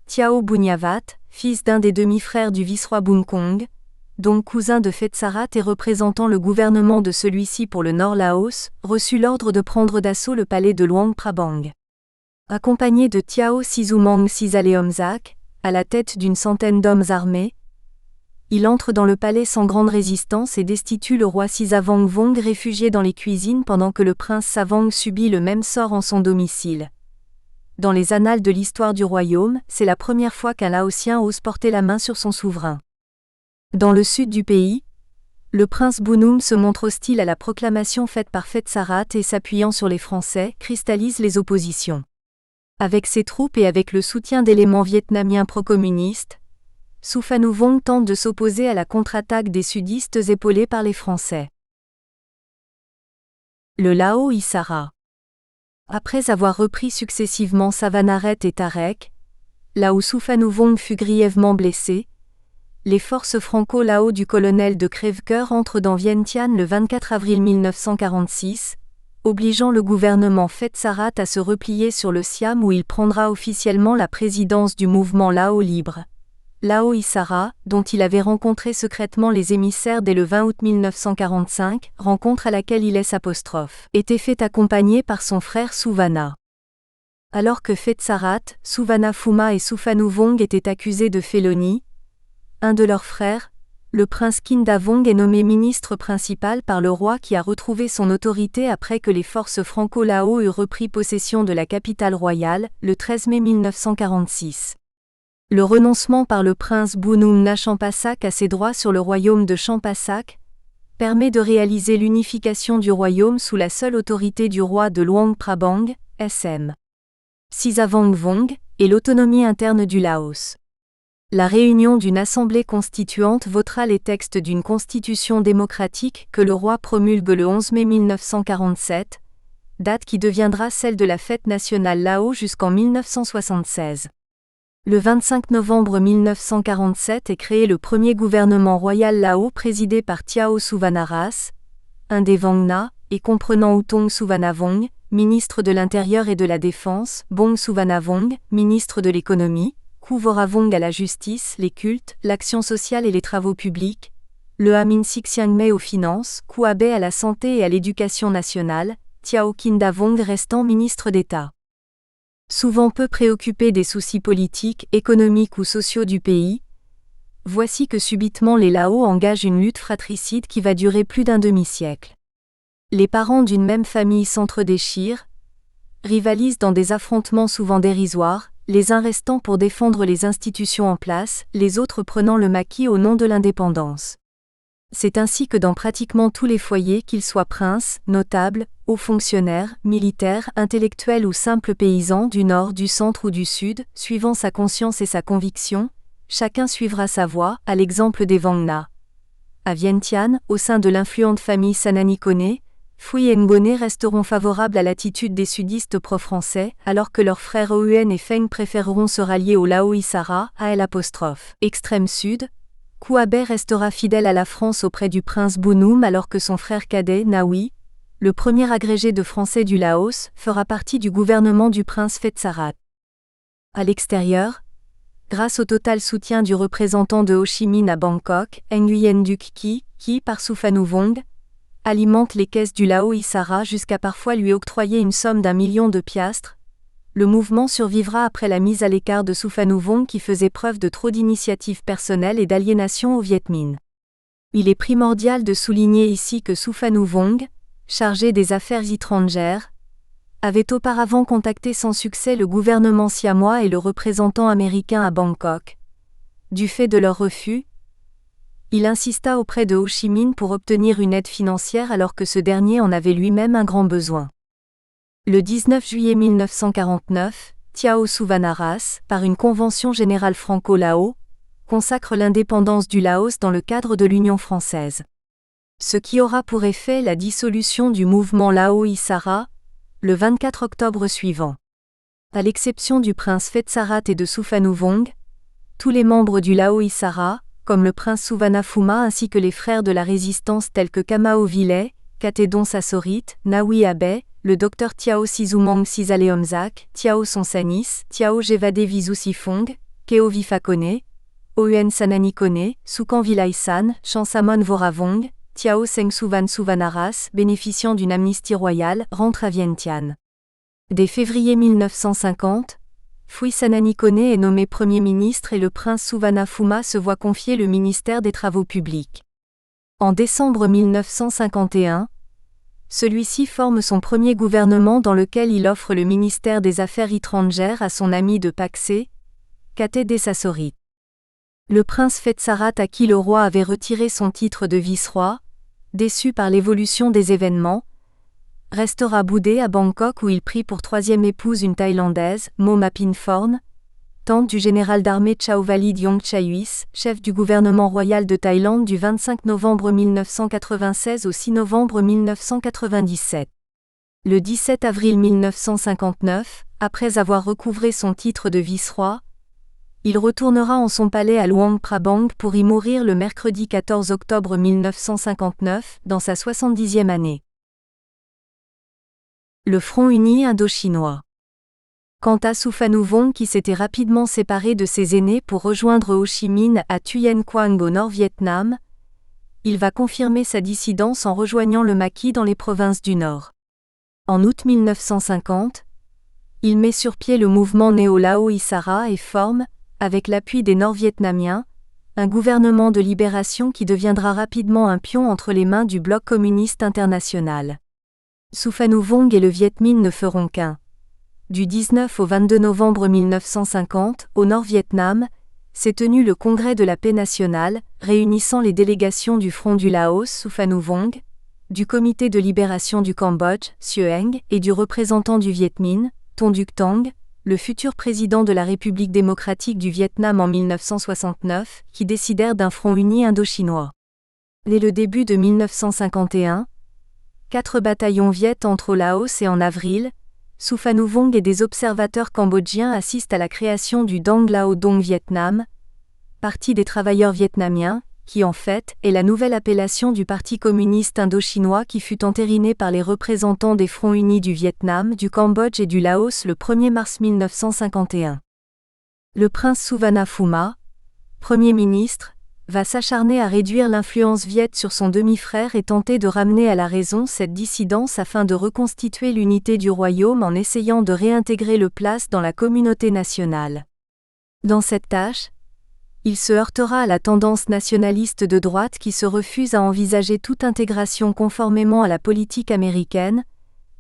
Tiao Bunyavat, fils d'un des demi-frères du vice-roi Bun Kong, donc cousin de Phetssarat et représentant le gouvernement de celui-ci pour le Nord Laos, reçut l'ordre de prendre d'assaut le palais de Luang Prabang. Accompagné de Tiao Sizumang Sizaleomzak, à la tête d'une centaine d'hommes armés, il entre dans le palais sans grande résistance et destitue le roi Sisavang Vong réfugié dans les cuisines pendant que le prince Savang subit le même sort en son domicile. Dans les annales de l'histoire du royaume, c'est la première fois qu'un Laotien ose porter la main sur son souverain. Dans le sud du pays, le prince Bounoum se montre hostile à la proclamation faite par Phetsarat et s'appuyant sur les Français, cristallise les oppositions. Avec ses troupes et avec le soutien d'éléments vietnamiens pro-communistes, Souphanouvong tente de s'opposer à la contre-attaque des sudistes épaulés par les Français. Le Lao Isara. Après avoir repris successivement Savanaret et Tarek, là où Souphanouvong fut grièvement blessé, les forces franco-lao du colonel de Crèvecoeur entrent dans Vientiane le 24 avril 1946, obligeant le gouvernement Phetsarat à se replier sur le Siam où il prendra officiellement la présidence du mouvement Lao libre. Lao Isara, dont il avait rencontré secrètement les émissaires dès le 20 août 1945, rencontre à laquelle il est apostrophe, était fait accompagner par son frère Souvana. Alors que Phetsarat, Souvana Phouma et Souphanouvong étaient accusés de félonie, un de leurs frères, le prince Kindavong est nommé ministre principal par le roi qui a retrouvé son autorité après que les forces franco-lao eurent repris possession de la capitale royale, le 13 mai 1946. Le renoncement par le prince Bounoum Champasak à ses droits sur le royaume de Champasak permet de réaliser l'unification du royaume sous la seule autorité du roi de Luang Prabang, SM. Sisavangvong, et l'autonomie interne du Laos. La réunion d'une assemblée constituante votera les textes d'une constitution démocratique que le roi promulgue le 11 mai 1947, date qui deviendra celle de la fête nationale Lao jusqu'en 1976. Le 25 novembre 1947 est créé le premier gouvernement royal Lao présidé par Tiao Souvanaras, un des Vangna, et comprenant Outong Souvanavong, ministre de l'Intérieur et de la Défense, Bong Souvanavong, ministre de l'Économie, Kouvoravong à la justice, les cultes, l'action sociale et les travaux publics, le Amin Sixiangmei aux finances, Kouabe à la santé et à l'éducation nationale, Tiao Kindavong restant ministre d'État. Souvent peu préoccupés des soucis politiques, économiques ou sociaux du pays, voici que subitement les Lao engagent une lutte fratricide qui va durer plus d'un demi-siècle. Les parents d'une même famille s'entre-déchirent, rivalisent dans des affrontements souvent dérisoires, les uns restant pour défendre les institutions en place, les autres prenant le maquis au nom de l'indépendance. C'est ainsi que dans pratiquement tous les foyers, qu'ils soient princes, notables, hauts fonctionnaires, militaires, intellectuels ou simples paysans du nord, du centre ou du sud, suivant sa conscience et sa conviction, chacun suivra sa voie, à l'exemple des Vangna. À Vientiane, au sein de l'influente famille Sananikone, Phui et Ngone resteront favorables à l'attitude des sudistes pro-français, alors que leurs frères Ouen et Feng préféreront se rallier au Lao Isara, à L'. Extrême sud, Kouabe restera fidèle à la France auprès du prince Bounoum alors que son frère cadet, Nawi, le premier agrégé de français du Laos, fera partie du gouvernement du prince Phetsarat. À l'extérieur, grâce au total soutien du représentant de Ho Chi Minh à Bangkok, Nguyen Duc qui, par Souphanouvong, alimente les caisses du Lao Isara jusqu'à parfois lui octroyer une somme d'1 million de piastres, le mouvement survivra après la mise à l'écart de Souphanouvong qui faisait preuve de trop d'initiative personnelle et d'aliénation au Viet Minh. Il est primordial de souligner ici que Souphanouvong, chargé des affaires étrangères, avait auparavant contacté sans succès le gouvernement siamois et le représentant américain à Bangkok. Du fait de leur refus, il insista auprès de Ho Chi Minh pour obtenir une aide financière alors que ce dernier en avait lui-même un grand besoin. Le 19 juillet 1949, Tiao Souvanaras, par une convention générale franco-lao, consacre l'indépendance du Laos dans le cadre de l'Union française. Ce qui aura pour effet la dissolution du mouvement Lao Isara, le 24 octobre suivant. À l'exception du prince Phetsarat et de Souphanouvong, tous les membres du Lao Isara, comme le prince Souvana Phouma ainsi que les frères de la résistance tels que Kamao Vilay, Katedon Sassorit, Nawi Abe, le docteur Tiao Sizumang Sisaleomzak, Tiao Sonsanis, Tiao Jevade Visussifong, Keo Vifakone, Ouen Sananikone, Soukan Vilaisan, Chansamon Voravong, Tiao Seng Souvan Souvanaras, bénéficiant d'une amnistie royale, rentre à Vientiane. Dès février 1950, Phui Sananikone est nommé Premier ministre et le prince Souvana Phouma se voit confier le ministère des Travaux publics. En décembre 1951, Celui-ci forme son premier gouvernement dans lequel il offre le ministère des Affaires étrangères à son ami de Paksé, Kate Dessassory. Le prince Fetsarat à qui le roi avait retiré son titre de vice-roi, déçu par l'évolution des événements, restera boudé à Bangkok où il prit pour troisième épouse une Thaïlandaise, Mo Mapinforn, tante du général d'armée Chauvalid Yongchayuis, chef du gouvernement royal de Thaïlande du 25 novembre 1996 au 6 novembre 1997. Le 17 avril 1959, après avoir recouvré son titre de vice-roi, il retournera en son palais à Luang Prabang pour y mourir le mercredi 14 octobre 1959, dans sa 70e année. Le Front uni indo-chinois. Quant à Souphanouvong qui s'était rapidement séparé de ses aînés pour rejoindre Ho Chi Minh à Thuyen Quang au Nord-Vietnam, il va confirmer sa dissidence en rejoignant le maquis dans les provinces du Nord. En août 1950, il met sur pied le mouvement Néo-Lao Isara et forme, avec l'appui des Nord-Vietnamiens, un gouvernement de libération qui deviendra rapidement un pion entre les mains du bloc communiste international. Souphanouvong et le Viet Minh ne feront qu'un. Du 19 au 22 novembre 1950, au Nord-Vietnam, s'est tenu le Congrès de la paix nationale, réunissant les délégations du Front du Laos Souphanouvong, du Comité de libération du Cambodge, Sieueng, et du représentant du Viet Minh, Ton Duc Tang, le futur président de la République démocratique du Vietnam en 1969, qui décidèrent d'un front uni indo-chinois. Dès le début de 1951, 4 bataillons Viet entrent au Laos et en avril, Souphanouvong et des observateurs cambodgiens assistent à la création du Dang Lao Dong Vietnam, Parti des travailleurs vietnamiens, qui en fait est la nouvelle appellation du Parti communiste indo-chinois qui fut entériné par les représentants des fronts unis du Vietnam, du Cambodge et du Laos le 1er mars 1951. Le prince Souphanouvong, Premier ministre, va s'acharner à réduire l'influence viet sur son demi-frère et tenter de ramener à la raison cette dissidence afin de reconstituer l'unité du royaume en essayant de réintégrer le place dans la communauté nationale. Dans cette tâche, il se heurtera à la tendance nationaliste de droite qui se refuse à envisager toute intégration conformément à la politique américaine,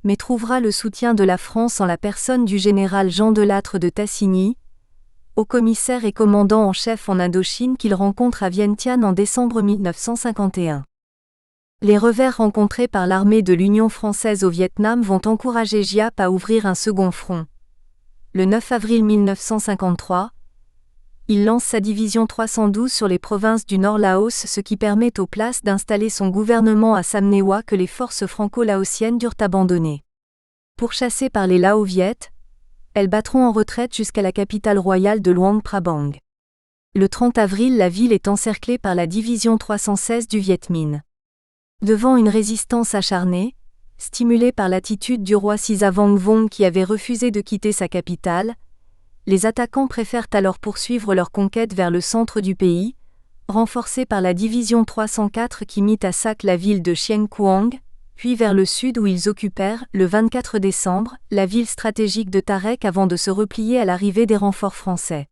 mais trouvera le soutien de la France en la personne du général Jean Delattre de Tassigny, haut-commissaire et commandant en chef en Indochine qu'il rencontre à Vientiane en décembre 1951. Les revers rencontrés par l'armée de l'Union française au Vietnam vont encourager Giap à ouvrir un second front. Le 9 avril 1953, il lance sa division 312 sur les provinces du Nord-Laos, ce qui permet aux places d'installer son gouvernement à Samnewa que les forces franco-laotiennes durent abandonner. Pourchassées par les Lao-Viet, elles battront en retraite jusqu'à la capitale royale de Luang Prabang. Le 30 avril, la ville est encerclée par la division 316 du Viet Minh. Devant une résistance acharnée, stimulée par l'attitude du roi Sisavangvong qui avait refusé de quitter sa capitale, les attaquants préfèrent alors poursuivre leur conquête vers le centre du pays, renforcés par la division 304 qui mit à sac la ville de Chieng Quang, puis vers le sud où ils occupèrent, le 24 décembre, la ville stratégique de Tarek avant de se replier à l'arrivée des renforts français.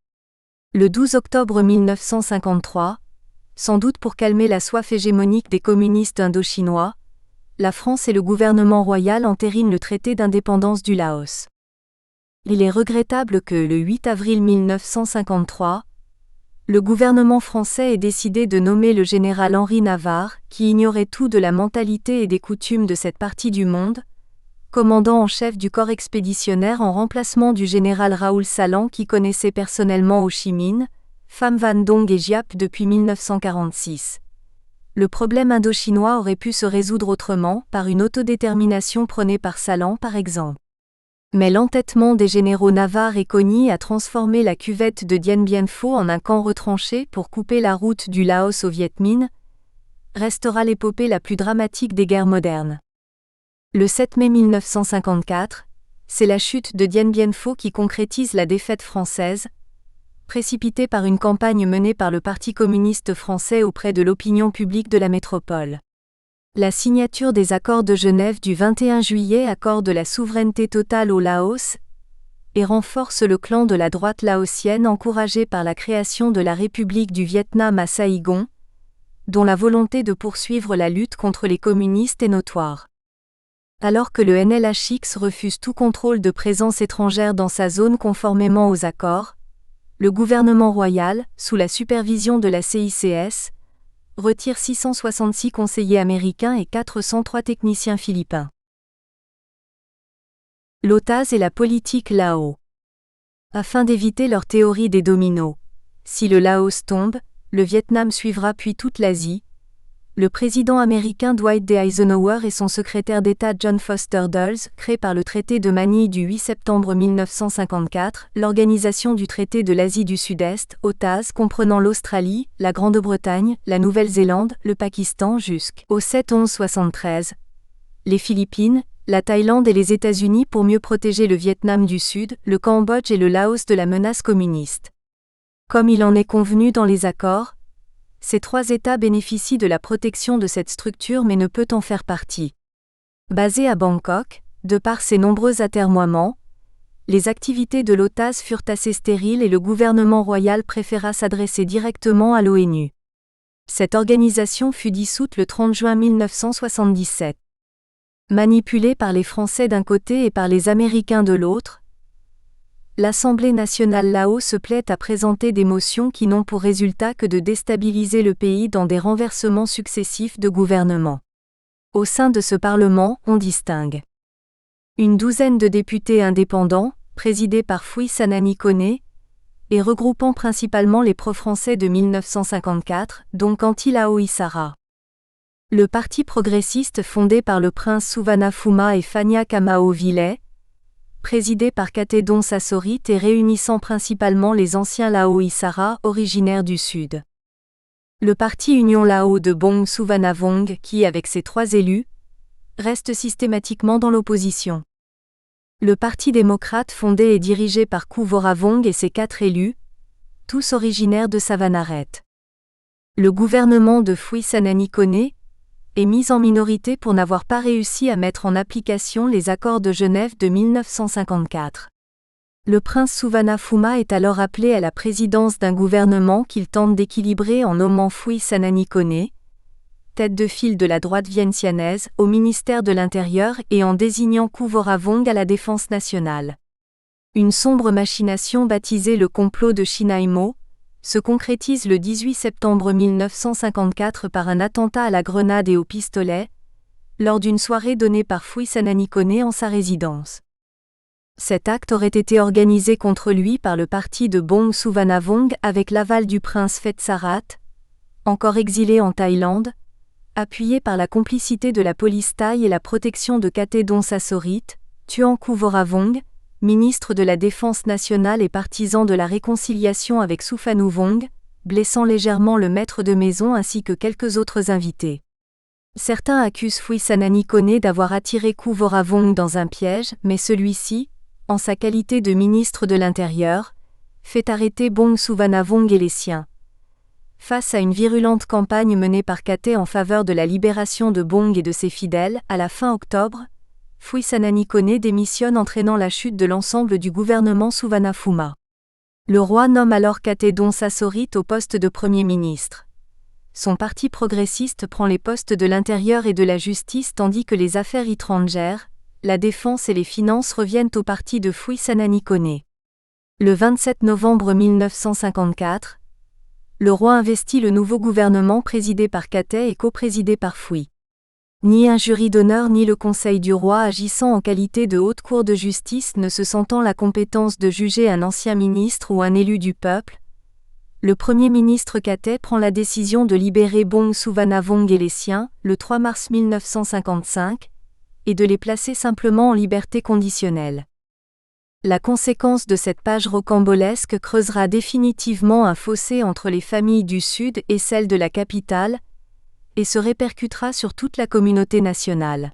Le 12 octobre 1953, sans doute pour calmer la soif hégémonique des communistes indo-chinois, la France et le gouvernement royal entérinent le traité d'indépendance du Laos. Il est regrettable que, le 8 avril 1953, le gouvernement français ait décidé de nommer le général Henri Navarre, qui ignorait tout de la mentalité et des coutumes de cette partie du monde, commandant en chef du corps expéditionnaire en remplacement du général Raoul Salan qui connaissait personnellement Ho Chi Minh, Pham Van Dong et Giap depuis 1946. Le problème indo-chinois aurait pu se résoudre autrement, par une autodétermination prônée par Salan par exemple. Mais l'entêtement des généraux Navarre et Cogny a transformé la cuvette de Dien Bien Phu en un camp retranché pour couper la route du Laos au Viet Minh, restera l'épopée la plus dramatique des guerres modernes. Le 7 mai 1954, c'est la chute de Dien Bien Phu qui concrétise la défaite française, précipitée par une campagne menée par le Parti communiste français auprès de l'opinion publique de la métropole. La signature des accords de Genève du 21 juillet accorde la souveraineté totale au Laos et renforce le clan de la droite laotienne encouragé par la création de la République du Vietnam à Saïgon, dont la volonté de poursuivre la lutte contre les communistes est notoire. Alors que le NLHX refuse tout contrôle de présence étrangère dans sa zone conformément aux accords, le gouvernement royal, sous la supervision de la CICS, retire 666 conseillers américains et 403 techniciens philippins. L'OTAS et la politique Lao. Afin d'éviter leur théorie des dominos, si le Laos tombe, le Vietnam suivra puis toute l'Asie. Le président américain Dwight D. Eisenhower et son secrétaire d'État John Foster Dulles créent par le traité de Manille du 8 septembre 1954 l'Organisation du traité de l'Asie du Sud-Est, OTAS, comprenant l'Australie, la Grande-Bretagne, la Nouvelle-Zélande, le Pakistan jusqu'au 7-11-73, les Philippines, la Thaïlande et les États-Unis pour mieux protéger le Vietnam du Sud, le Cambodge et le Laos de la menace communiste. Comme il en est convenu dans les accords, ces trois États bénéficient de la protection de cette structure mais ne peut en faire partie. Basée à Bangkok, de par ses nombreux atermoiements, les activités de l'OTAS furent assez stériles et le gouvernement royal préféra s'adresser directement à l'ONU. Cette organisation fut dissoute le 30 juin 1977. Manipulée par les Français d'un côté et par les Américains de l'autre, l'Assemblée nationale Lao se plaît à présenter des motions qui n'ont pour résultat que de déstabiliser le pays dans des renversements successifs de gouvernement. Au sein de ce Parlement, on distingue une douzaine de députés indépendants, présidés par Phui Sananikoné, et regroupant principalement les pro-français de 1954, dont Kanti Lao Isara. Le Parti progressiste fondé par le prince Suvarnabhuma et Phania Kamao Vilai, présidé par Katedon Sasorit et réunissant principalement les anciens Lao Isara originaires du Sud. Le parti Union Lao de Bong Suvarnabhong qui, avec ses 3 élus, reste systématiquement dans l'opposition. Le Parti démocrate fondé et dirigé par Ku Voravong et ses 4 élus, tous originaires de Savanaret. Le gouvernement de Phui Sananikoné est mis en minorité pour n'avoir pas réussi à mettre en application les accords de Genève de 1954. Le prince Suvarnabhuma est alors appelé à la présidence d'un gouvernement qu'il tente d'équilibrer en nommant Phui Sananikoné, tête de file de la droite vientianaise, au ministère de l'Intérieur et en désignant Ku Voravong à la défense nationale. Une sombre machination baptisée le complot de Chinaimo se concrétise le 18 septembre 1954 par un attentat à la grenade et au pistolet, lors d'une soirée donnée par Phui Sananikoné en sa résidence. Cet acte aurait été organisé contre lui par le parti de Bong Suvarnabhong avec l'aval du prince Phetsharat, encore exilé en Thaïlande, appuyé par la complicité de la police thaï et la protection de Katedon Sasorit, tuant Ku Voravong, ministre de la Défense nationale et partisan de la réconciliation avec Suphanuvong, blessant légèrement le maître de maison ainsi que quelques autres invités. Certains accusent Phui Sananikoné d'avoir attiré Ku Voravong dans un piège, mais celui-ci, en sa qualité de ministre de l'Intérieur, fait arrêter Bong Suvarnabhong et les siens. Face à une virulente campagne menée par Katay en faveur de la libération de Bong et de ses fidèles, à la fin octobre, Phui Sananikoné démissionne entraînant la chute de l'ensemble du gouvernement Suvarnabhuma. Le roi nomme alors Katedon Sasorit au poste de Premier ministre. Son parti progressiste prend les postes de l'Intérieur et de la Justice tandis que les affaires étrangères, la défense et les finances reviennent au parti de Phui Sananikoné. Le 27 novembre 1954, le roi investit le nouveau gouvernement présidé par Katay et coprésidé par Phui. Ni un jury d'honneur ni le conseil du roi agissant en qualité de haute cour de justice ne se sentant la compétence de juger un ancien ministre ou un élu du peuple, le premier ministre Katay prend la décision de libérer Bong Suvarnabhong et les siens, le 3 mars 1955, et de les placer simplement en liberté conditionnelle. La conséquence de cette page rocambolesque creusera définitivement un fossé entre les familles du Sud et celles de la capitale, et se répercutera sur toute la communauté nationale.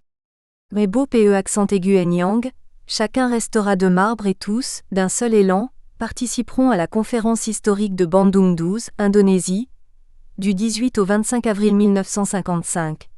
Mais beau PE accent aigu Nyang, chacun restera de marbre et tous, d'un seul élan, participeront à la conférence historique de Bandung 12, Indonésie, du 18 au 25 avril 1955.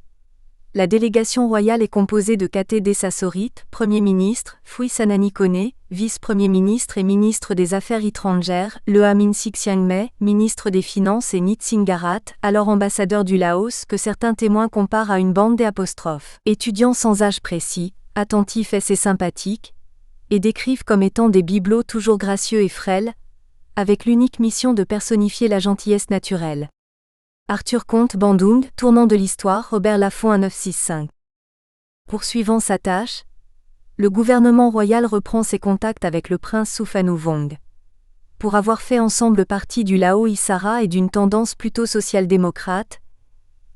La délégation royale est composée de Katedon Sasorit, Premier ministre, Phui Sananikoné, vice-premier ministre et ministre des Affaires étrangères, le Min Sixiangmai, ministre des Finances et Nit Singharat, alors ambassadeur du Laos, que certains témoins comparent à une bande d'étudiants sans âge précis, attentifs et sympathiques, et décrivent comme étant des bibelots toujours gracieux et frêles, avec l'unique mission de personnifier la gentillesse naturelle. Arthur Comte Bandung, tournant de l'histoire, Robert Laffont 1965. Poursuivant sa tâche, le gouvernement royal reprend ses contacts avec le prince Souphanouvong. Pour avoir fait ensemble partie du Lao Isara et d'une tendance plutôt social-démocrate,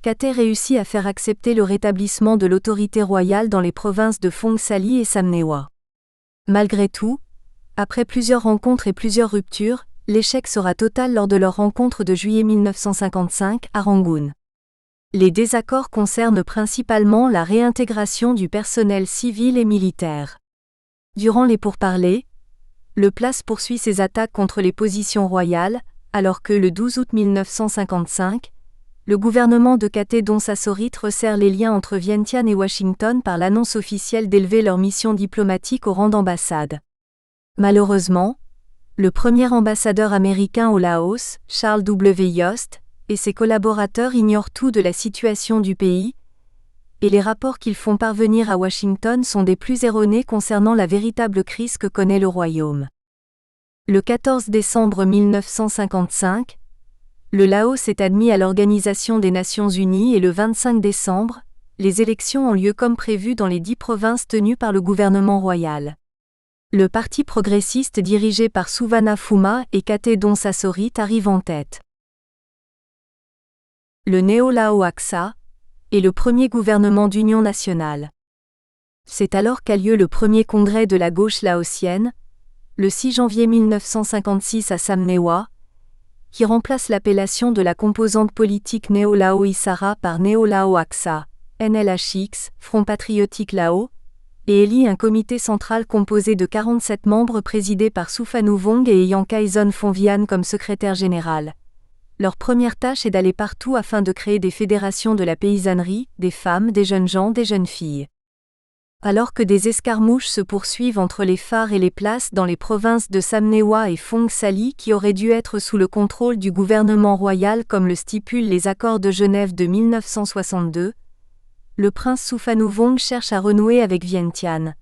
Katay réussit à faire accepter le rétablissement de l'autorité royale dans les provinces de Phong Sali et Samnewa. Malgré tout, après plusieurs rencontres et plusieurs ruptures, l'échec sera total lors de leur rencontre de juillet 1955 à Rangoon. Les désaccords concernent principalement la réintégration du personnel civil et militaire. Durant les pourparlers, le place poursuit ses attaques contre les positions royales, alors que le 12 août 1955, le gouvernement de Katay Don Sasorit resserre les liens entre Vientiane et Washington par l'annonce officielle d'élever leur mission diplomatique au rang d'ambassade. Malheureusement, le premier ambassadeur américain au Laos, Charles W. Yost, et ses collaborateurs ignorent tout de la situation du pays, et les rapports qu'ils font parvenir à Washington sont des plus erronés concernant la véritable crise que connaît le royaume. Le 14 décembre 1955, le Laos est admis à l'Organisation des Nations Unies et le 25 décembre, les élections ont lieu comme prévu dans les 10 provinces tenues par le gouvernement royal. Le parti progressiste dirigé par Souvanna Phouma et Katay Don Sasorit arrive en tête. Le Néo-Lao Aksa est le premier gouvernement d'union nationale. C'est alors qu'a lieu le premier congrès de la gauche laotienne, le 6 janvier 1956 à Samnewa, qui remplace l'appellation de la composante politique Néo-Lao Isara par Néo-Lao Aksa, NLHX, Front Patriotique Lao, et élit un comité central composé de 47 membres présidé par Souphanouvong et ayant Kaizon Phongvian comme secrétaire général. Leur première tâche est d'aller partout afin de créer des fédérations de la paysannerie, des femmes, des jeunes gens, des jeunes filles. Alors que des escarmouches se poursuivent entre les phares et les places dans les provinces de Samnewa et Phong Sali qui auraient dû être sous le contrôle du gouvernement royal comme le stipulent les accords de Genève de 1962, le prince Souphanouvong cherche à renouer avec Vientiane.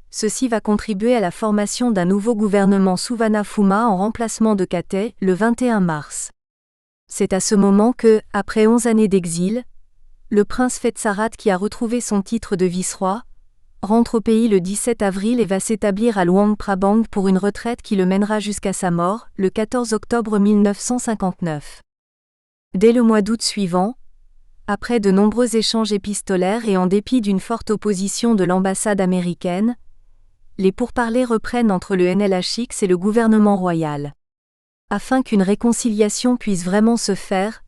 Ceci va contribuer à la formation d'un nouveau gouvernement Souvanna Phouma en remplacement de Katay, le 21 mars. C'est à ce moment que, après 11 années d'exil, le prince Phetsharat qui a retrouvé son titre de vice-roi, rentre au pays le 17 avril et va s'établir à Luang Prabang pour une retraite qui le mènera jusqu'à sa mort, le 14 octobre 1959. Dès le mois d'août suivant, après de nombreux échanges épistolaires et en dépit d'une forte opposition de l'ambassade américaine, les pourparlers reprennent entre le NLHX et le gouvernement royal. Afin qu'une réconciliation puisse vraiment se faire,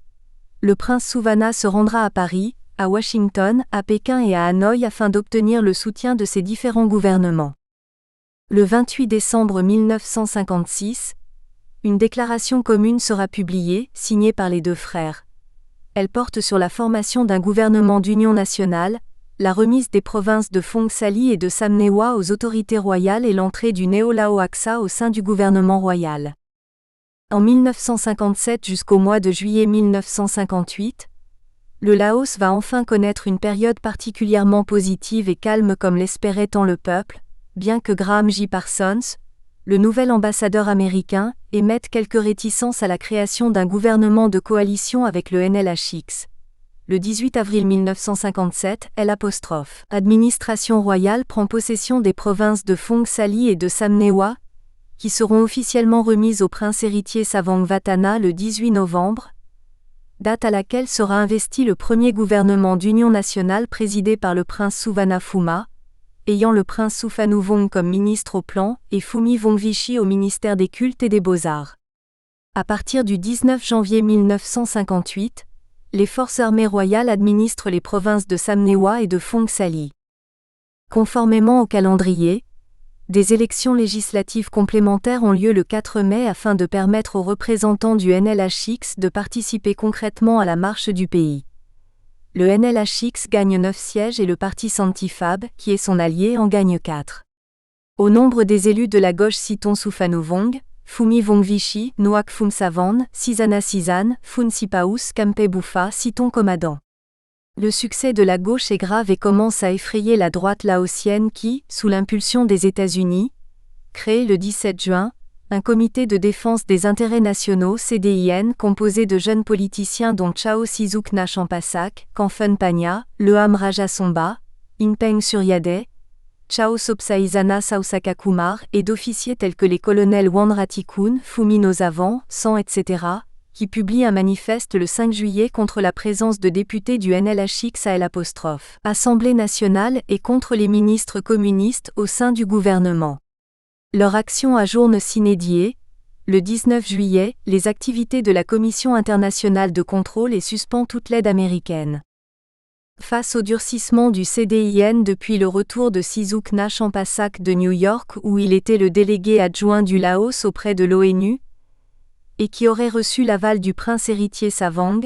le prince Souvanna se rendra à Paris, à Washington, à Pékin et à Hanoï afin d'obtenir le soutien de ces différents gouvernements. Le 28 décembre 1956, une déclaration commune sera publiée, signée par les deux frères. Elle porte sur la formation d'un gouvernement d'union nationale, la remise des provinces de Phong Sali et de Samnewa aux autorités royales et l'entrée du Néo-Lao Aksa au sein du gouvernement royal. En 1957 jusqu'au mois de juillet 1958, le Laos va enfin connaître une période particulièrement positive et calme comme l'espérait tant le peuple, bien que Graham J. Parsons, le nouvel ambassadeur américain, émette quelques réticences à la création d'un gouvernement de coalition avec le NLHX. Le 18 avril 1957, Administration royale prend possession des provinces de Phong Sali et de Samnewa, qui seront officiellement remises au prince héritier Savangvatthana le 18 novembre, date à laquelle sera investi le premier gouvernement d'union nationale présidé par le prince Souvanna Phouma, ayant le prince Souphanouvong comme ministre au plan et Phumi Vongvichi au ministère des Cultes et des Beaux-Arts. À partir du 19 janvier 1958, les forces armées royales administrent les provinces de Samnewa et de Phong Sali. Conformément au calendrier, des élections législatives complémentaires ont lieu le 4 mai afin de permettre aux représentants du NLHX de participer concrètement à la marche du pays. Le NLHX gagne 9 sièges et le parti Santifab, qui est son allié, en gagne 4. Au nombre des élus de la gauche citons Souphanouvong, Phoumi Vongvichi, Noak Phumsavan, Sisana Sisan, Phun Sipaous, Khampe Boufa, citons Komadan. Le succès de la gauche est grave et commence à effrayer la droite laotienne qui, sous l'impulsion des États-Unis, crée le 17 juin, un comité de défense des intérêts nationaux CDIN composé de jeunes politiciens dont Chao Sizuk Champasak, Kamphen Panya, Leham Rajasomba, Inpeng Suryade, Chao Sopsaisana Sausaka Kumar et d'officiers tels que les colonels Wan Ratikun, Phoumi Nozavan, San etc., qui publient un manifeste le 5 juillet contre la présence de députés du NLHX à Assemblée nationale et contre les ministres communistes au sein du gouvernement. Leur action ajourne sine die, le 19 juillet, les activités de la Commission internationale de contrôle et suspend toute l'aide américaine. Face au durcissement du CDIN depuis le retour de Sizuk Champasak de New York où il était le délégué adjoint du Laos auprès de l'ONU, et qui aurait reçu l'aval du prince héritier Savang,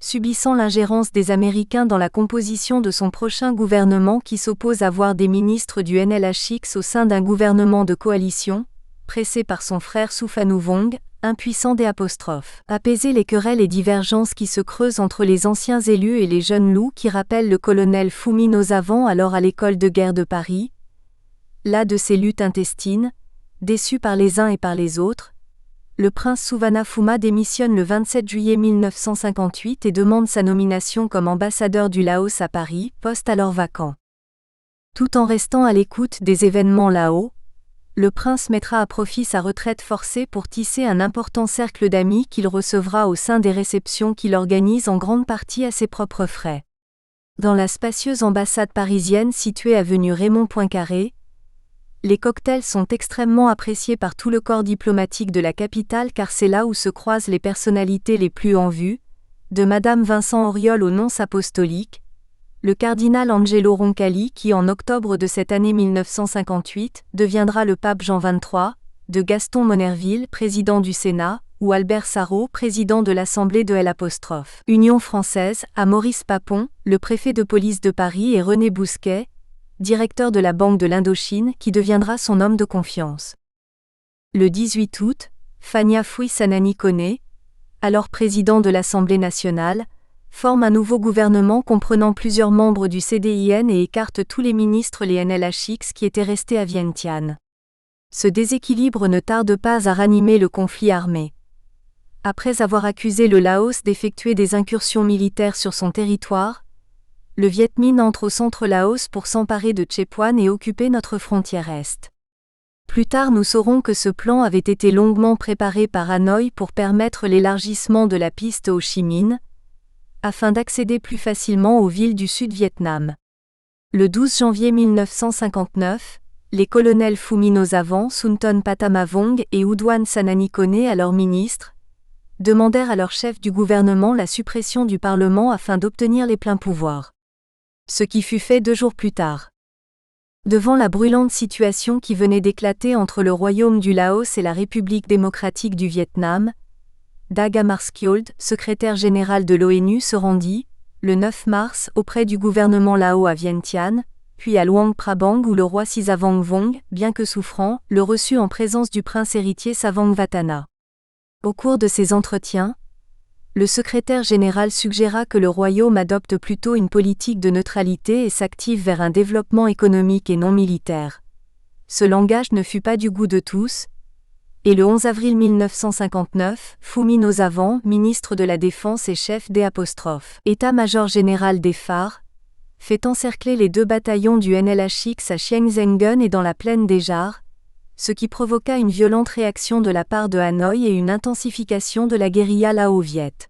subissant l'ingérence des Américains dans la composition de son prochain gouvernement qui s'oppose à voir des ministres du NLHX au sein d'un gouvernement de coalition, pressé par son frère Souphanouvong, impuissant des apostrophes. Apaiser les querelles et divergences qui se creusent entre les anciens élus et les jeunes loups qui rappellent le colonel Phoumi Nozavan alors à l'école de guerre de Paris. Là de ces luttes intestines, déçu par les uns et par les autres, le prince Souphanouvong démissionne le 27 juillet 1958 et demande sa nomination comme ambassadeur du Laos à Paris, poste alors vacant. Tout en restant à l'écoute des événements là-haut, le prince mettra à profit sa retraite forcée pour tisser un important cercle d'amis qu'il recevra au sein des réceptions qu'il organise en grande partie à ses propres frais. Dans la spacieuse ambassade parisienne située avenue Raymond Poincaré, les cocktails sont extrêmement appréciés par tout le corps diplomatique de la capitale car c'est là où se croisent les personnalités les plus en vue, de Madame Vincent Auriol au nonce apostolique, le cardinal Angelo Roncalli qui en octobre de cette année 1958 deviendra le pape Jean XXIII, de Gaston Monerville, président du Sénat, ou Albert Sarraut, président de l'Assemblée de l'Union française, à Maurice Papon, le préfet de police de Paris et René Bousquet, directeur de la Banque de l'Indochine qui deviendra son homme de confiance. Le 18 août, Phania Phui Sanani Kone, alors président de l'Assemblée nationale, forme un nouveau gouvernement comprenant plusieurs membres du CDIN et écarte tous les ministres les NLHX qui étaient restés à Vientiane. Ce déséquilibre ne tarde pas à ranimer le conflit armé. Après avoir accusé le Laos d'effectuer des incursions militaires sur son territoire, le Viet Minh entre au centre Laos pour s'emparer de Chepwan et occuper notre frontière est. Plus tard nous saurons que ce plan avait été longuement préparé par Hanoï pour permettre l'élargissement de la piste Ho Chi Minh, afin d'accéder plus facilement aux villes du Sud-Vietnam. Le 12 janvier 1959, les colonels Phoumi Nozavan, Sunton Patamavong et Udwan Sanani Kone, alors ministres, demandèrent à leur chef du gouvernement la suppression du Parlement afin d'obtenir les pleins pouvoirs. Ce qui fut fait 2 jours plus tard. Devant la brûlante situation qui venait d'éclater entre le Royaume du Laos et la République démocratique du Vietnam, Dag Hammarskjöld, secrétaire général de l'ONU, se rendit, le 9 mars, auprès du gouvernement Lao à Vientiane, puis à Luang Prabang où le roi Sisavangvong, bien que souffrant, le reçut en présence du prince héritier Savangvatthana. Au cours de ces entretiens, le secrétaire général suggéra que le royaume adopte plutôt une politique de neutralité et s'active vers un développement économique et non militaire. Ce langage ne fut pas du goût de tous, et le 11 avril 1959, Phoumi Nozavan, ministre de la Défense et chef des État-major général des phares, fait encercler les 2 bataillons du NLHX à Chiengzengen et dans la plaine des Jars, ce qui provoqua une violente réaction de la part de Hanoï et une intensification de la guérilla lao-viet.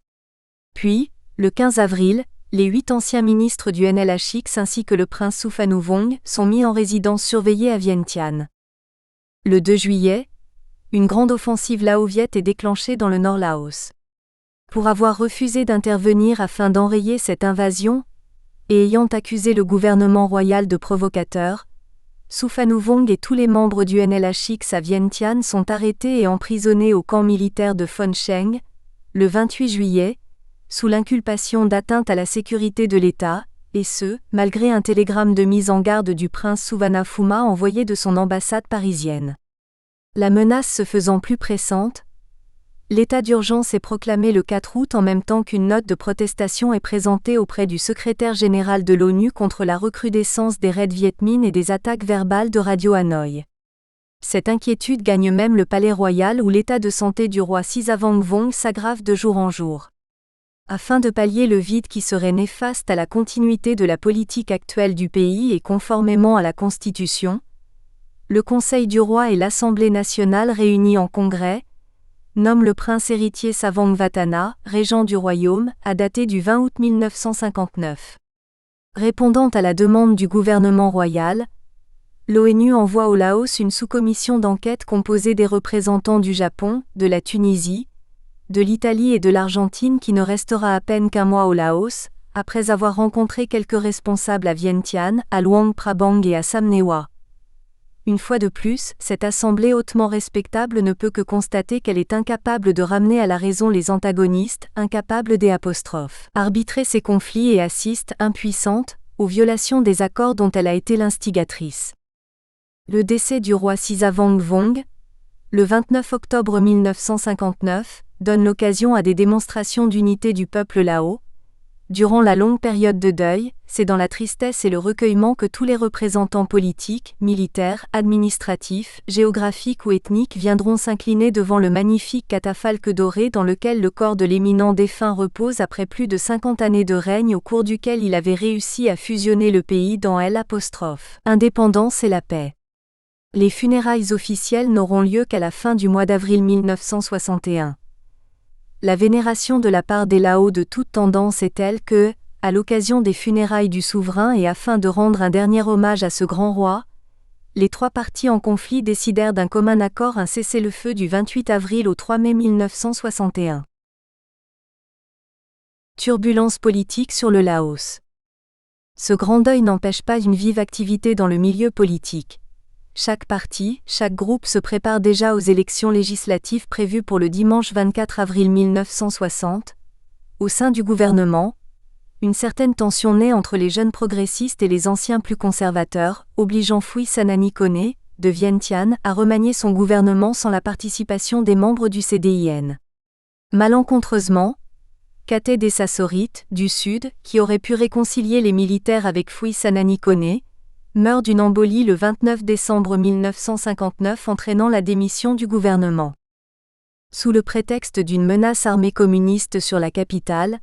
Puis, le 15 avril, les 8 anciens ministres du NLHX ainsi que le prince Souphanouvong sont mis en résidence surveillée à Vientiane. Le 2 juillet, une grande offensive lao-viet est déclenchée dans le nord Laos. Pour avoir refusé d'intervenir afin d'enrayer cette invasion, et ayant accusé le gouvernement royal de provocateur, Souphanouvong et tous les membres du NLHX à Vientiane sont arrêtés et emprisonnés au camp militaire de Phuong Cheng, le 28 juillet, sous l'inculpation d'atteinte à la sécurité de l'État, et ce, malgré un télégramme de mise en garde du prince Suvarnabhuma envoyé de son ambassade parisienne. La menace se faisant plus pressante, l'état d'urgence est proclamé le 4 août en même temps qu'une note de protestation est présentée auprès du secrétaire général de l'ONU contre la recrudescence des raids Viet Minh et des attaques verbales de Radio Hanoï. Cette inquiétude gagne même le palais royal où l'état de santé du roi Sisavongvong s'aggrave de jour en jour. Afin de pallier le vide qui serait néfaste à la continuité de la politique actuelle du pays et conformément à la Constitution, le Conseil du roi et l'Assemblée nationale réunis en congrès nomme le prince héritier Savongvatthana, régent du royaume, à dater du 20 août 1959. Répondant à la demande du gouvernement royal, l'ONU envoie au Laos une sous-commission d'enquête composée des représentants du Japon, de la Tunisie, de l'Italie et de l'Argentine qui ne restera à peine qu'un mois au Laos, après avoir rencontré quelques responsables à Vientiane, à Luang Prabang et à Samnewa. Une fois de plus, cette assemblée hautement respectable ne peut que constater qu'elle est incapable de ramener à la raison les antagonistes, incapable d'arbitrer ces conflits et assiste, impuissante, aux violations des accords dont elle a été l'instigatrice. Le décès du roi Sisavongvong, le 29 octobre 1959, donne l'occasion à des démonstrations d'unité du peuple lao. Durant la longue période de deuil, c'est dans la tristesse et le recueillement que tous les représentants politiques, militaires, administratifs, géographiques ou ethniques viendront s'incliner devant le magnifique catafalque doré dans lequel le corps de l'éminent défunt repose après plus de 50 années de règne au cours duquel il avait réussi à fusionner le pays dans l'indépendance et la paix. Les funérailles officielles n'auront lieu qu'à la fin du mois d'avril 1961. La vénération de la part des Lao de toute tendance est telle que, à l'occasion des funérailles du souverain et afin de rendre un dernier hommage à ce grand roi, les trois parties en conflit décidèrent d'un commun accord un cessez-le-feu du 28 avril au 3 mai 1961. Turbulences politiques sur le Laos. Ce grand deuil n'empêche pas une vive activité dans le milieu politique. Chaque parti, chaque groupe se prépare déjà aux élections législatives prévues pour le dimanche 24 avril 1960. Au sein du gouvernement, une certaine tension naît entre les jeunes progressistes et les anciens plus conservateurs, obligeant Phui Sananikoné, de Vientiane, à remanier son gouvernement sans la participation des membres du CDIN. Malencontreusement, Kate Dessasorit, du Sud, qui aurait pu réconcilier les militaires avec Phui Sananikoné, meurt d'une embolie le 29 décembre 1959 entraînant la démission du gouvernement. Sous le prétexte d'une menace armée communiste sur la capitale,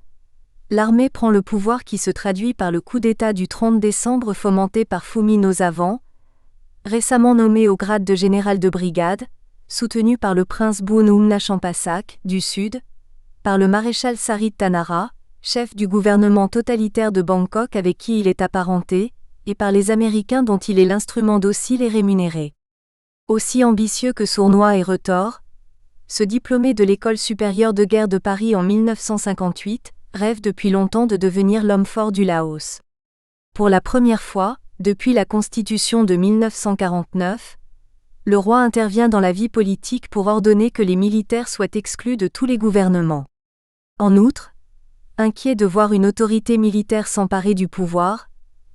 l'armée prend le pouvoir qui se traduit par le coup d'État du 30 décembre fomenté par Phumi Nozavan, récemment nommé au grade de général de brigade, soutenu par le prince Boonumna Champasak, du Sud, par le maréchal Sarit Tanara, chef du gouvernement totalitaire de Bangkok avec qui il est apparenté, et par les Américains dont il est l'instrument docile et rémunéré. Aussi ambitieux que sournois et retors, ce diplômé de l'École supérieure de guerre de Paris en 1958 rêve depuis longtemps de devenir l'homme fort du Laos. Pour la première fois, depuis la Constitution de 1949, le roi intervient dans la vie politique pour ordonner que les militaires soient exclus de tous les gouvernements. En outre, inquiets de voir une autorité militaire s'emparer du pouvoir,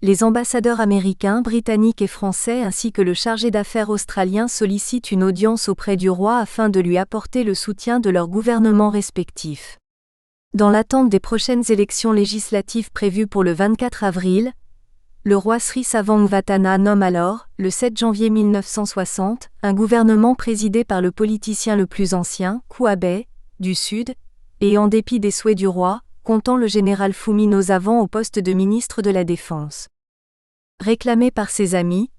les ambassadeurs américains, britanniques et français ainsi que le chargé d'affaires australien sollicitent une audience auprès du roi afin de lui apporter le soutien de leurs gouvernements respectifs. Dans l'attente des prochaines élections législatives prévues pour le 24 avril, le roi Sri Savongvatthana nomme alors, le 7 janvier 1960, un gouvernement présidé par le politicien le plus ancien, Kouabe, du Sud, et en dépit des souhaits du roi, comptant le général Phumi Nozavan au poste de ministre de la Défense. Réclamé par ses amis,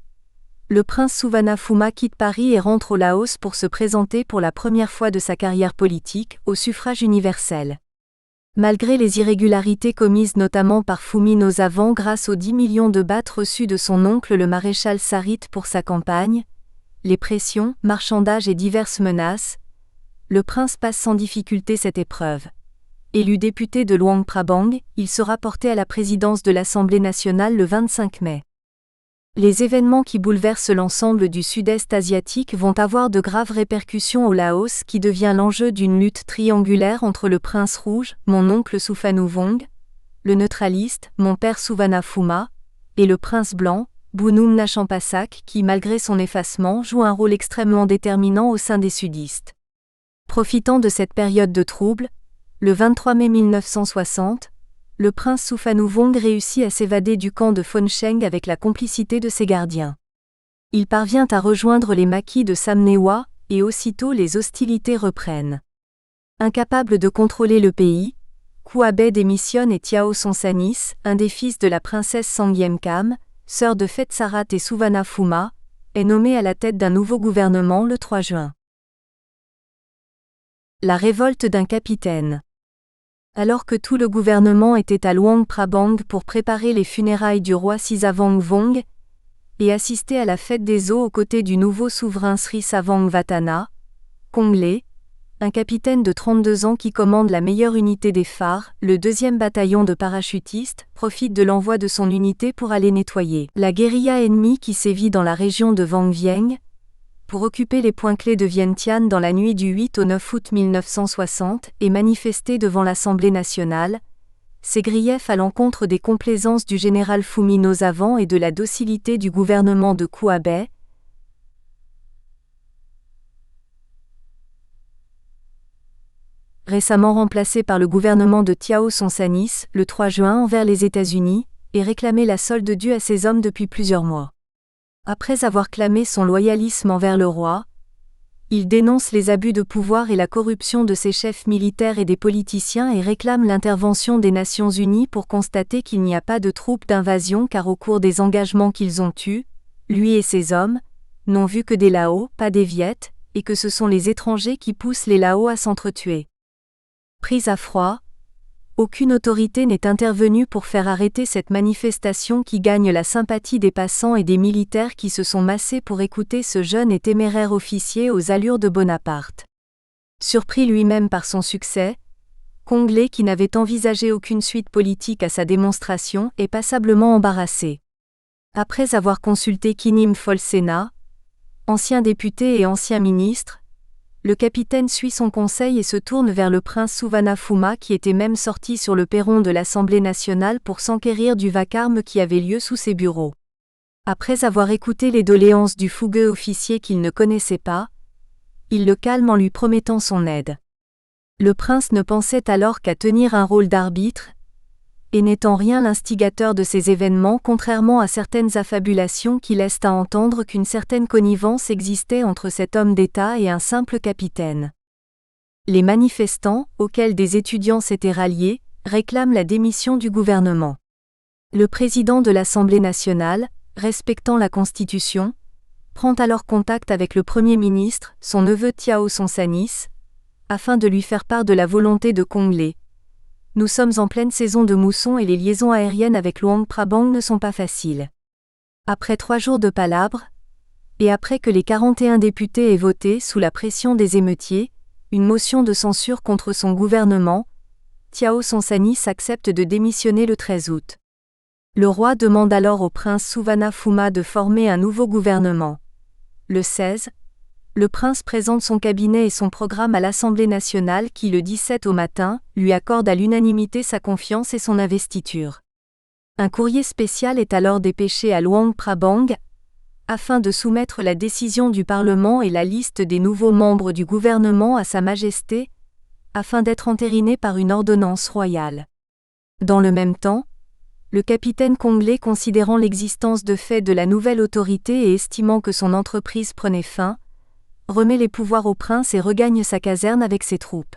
le prince Suvarnabhuma quitte Paris et rentre au Laos pour se présenter pour la première fois de sa carrière politique, au suffrage universel. Malgré les irrégularités commises notamment par Phumi Nozavan grâce aux 10 millions de bahts reçus de son oncle le maréchal Sarit pour sa campagne, les pressions, marchandages et diverses menaces, le prince passe sans difficulté cette épreuve. Élu député de Luang Prabang, il sera porté à la présidence de l'Assemblée nationale le 25 mai. Les événements qui bouleversent l'ensemble du sud-est asiatique vont avoir de graves répercussions au Laos qui devient l'enjeu d'une lutte triangulaire entre le prince rouge, mon oncle Suphanuvong, le neutraliste, mon père Souvanna-Phouma, et le prince blanc, Bounoumna Champasak qui, malgré son effacement, joue un rôle extrêmement déterminant au sein des sudistes. Profitant de cette période de trouble, le 23 mai 1960, le prince Souphanouvong réussit à s'évader du camp de Phon Cheng avec la complicité de ses gardiens. Il parvient à rejoindre les maquis de Samnewa, et aussitôt les hostilités reprennent. Incapable de contrôler le pays, Kouabet démissionne et Tiao Sonsanis, un des fils de la princesse Sangyemkam, sœur de Phetsarat et Souvanna-Phouma, est nommé à la tête d'un nouveau gouvernement le 3 juin. La révolte d'un capitaine. Alors que tout le gouvernement était à Luang Prabang pour préparer les funérailles du roi Sisavangvong et assister à la fête des eaux aux côtés du nouveau souverain Sri Savangvatthana, Konglé, un capitaine de 32 ans qui commande la meilleure unité des phares, le 2e bataillon de parachutistes, profite de l'envoi de son unité pour aller nettoyer la guérilla ennemie qui sévit dans la région de Vang Vieng, pour occuper les points clés de Vientiane dans la nuit du 8 au 9 août 1960 et manifester devant l'Assemblée nationale, ses griefs à l'encontre des complaisances du général Phoumi Nosavant et de la docilité du gouvernement de Kouabet, récemment remplacé par le gouvernement de Tiao Sonsanis, le 3 juin envers les États-Unis, et réclamer la solde due à ses hommes depuis plusieurs mois. Après avoir clamé son loyalisme envers le roi, il dénonce les abus de pouvoir et la corruption de ses chefs militaires et des politiciens et réclame l'intervention des Nations Unies pour constater qu'il n'y a pas de troupes d'invasion car au cours des engagements qu'ils ont eus, lui et ses hommes, n'ont vu que des Lao, pas des Viettes, et que ce sont les étrangers qui poussent les Lao à s'entretuer. Prise à froid, aucune autorité n'est intervenue pour faire arrêter cette manifestation qui gagne la sympathie des passants et des militaires qui se sont massés pour écouter ce jeune et téméraire officier aux allures de Bonaparte. Surpris lui-même par son succès, Konglé qui n'avait envisagé aucune suite politique à sa démonstration est passablement embarrassé. Après avoir consulté Kinim Folsena, ancien député et ancien ministre, le capitaine suit son conseil et se tourne vers le prince Souvanna-Phouma qui était même sorti sur le perron de l'Assemblée nationale pour s'enquérir du vacarme qui avait lieu sous ses bureaux. Après avoir écouté les doléances du fougueux officier qu'il ne connaissait pas, il le calme en lui promettant son aide. Le prince ne pensait alors qu'à tenir un rôle d'arbitre, et n'étant rien l'instigateur de ces événements contrairement à certaines affabulations qui laissent à entendre qu'une certaine connivence existait entre cet homme d'État et un simple capitaine. Les manifestants, auxquels des étudiants s'étaient ralliés, réclament la démission du gouvernement. Le président de l'Assemblée nationale, respectant la Constitution, prend alors contact avec le Premier ministre, son neveu Tiao Sonsanis, afin de lui faire part de la volonté de Konglé. Nous sommes en pleine saison de mousson et les liaisons aériennes avec Luang Prabang ne sont pas faciles. Après 3 jours de palabres, et après que les 41 députés aient voté sous la pression des émeutiers, une motion de censure contre son gouvernement, Tiao Sonsanis accepte de démissionner le 13 août. Le roi demande alors au prince Souvanna-Phouma de former un nouveau gouvernement. Le 16, le prince présente son cabinet et son programme à l'Assemblée nationale qui, le 17 au matin, lui accorde à l'unanimité sa confiance et son investiture. Un courrier spécial est alors dépêché à Luang Prabang, afin de soumettre la décision du Parlement et la liste des nouveaux membres du gouvernement à Sa Majesté, afin d'être entériné par une ordonnance royale. Dans le même temps, le capitaine Konglé, considérant l'existence de fait de la nouvelle autorité et estimant que son entreprise prenait fin, remet les pouvoirs au prince et regagne sa caserne avec ses troupes.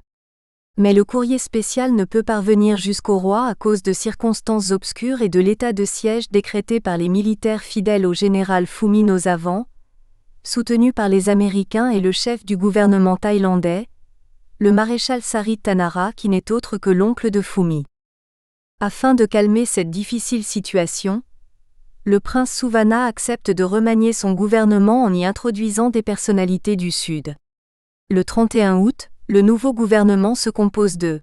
Mais le courrier spécial ne peut parvenir jusqu'au roi à cause de circonstances obscures et de l'état de siège décrété par les militaires fidèles au général Phoumi Nosavant, soutenu par les Américains et le chef du gouvernement thaïlandais, le maréchal Sarit Tanara qui n'est autre que l'oncle de Phoumi. Afin de calmer cette difficile situation, le prince Souvanna accepte de remanier son gouvernement en y introduisant des personnalités du Sud. Le 31 août, le nouveau gouvernement se compose de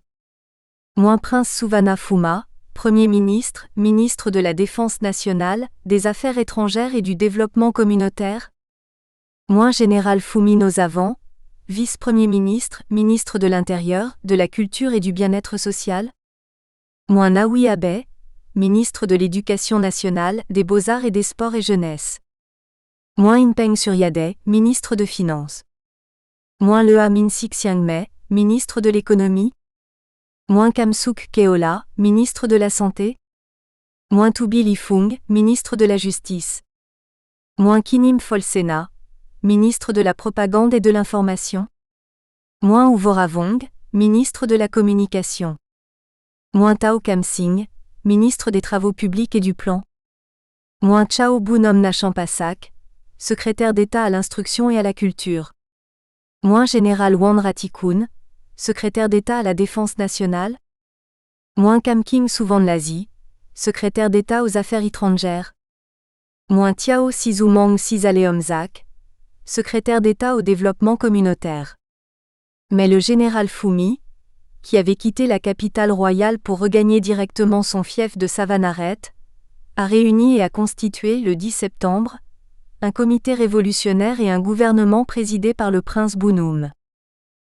Prince Souvanna-Phouma, Premier ministre, ministre de la Défense nationale, des Affaires étrangères et du Développement communautaire. Général Phoumi Nosavant, vice-premier ministre, ministre de l'Intérieur, de la Culture et du Bien-être social. Naoui Abe, ministre de l'Éducation nationale, des Beaux-Arts et des Sports et Jeunesse. Impeng Suryade, ministre de Finances. Leha Min-sik Xiangmei, ministre de l'Économie. Kamsuk Keola, ministre de la Santé. Toubi Lifung, ministre de la Justice. Kinim Folsena, ministre de la Propagande et de l'Information. Uvoravong, ministre de la Communication. Tao Kamsing, ministre des Travaux publics et du Plan. Chao Bunom Nachampasak, secrétaire d'État à l'Instruction et à la Culture. Général Wan Ratikun, secrétaire d'État à la Défense nationale. Kamking Suvanlazi, secrétaire d'État aux Affaires étrangères. Tiao Sizumang Sizaleomzak, secrétaire d'État au développement communautaire. Mais le général Fumi, qui avait quitté la capitale royale pour regagner directement son fief de Savanaret, a réuni et a constitué, le 10 septembre, un comité révolutionnaire et un gouvernement présidé par le prince Bounoum.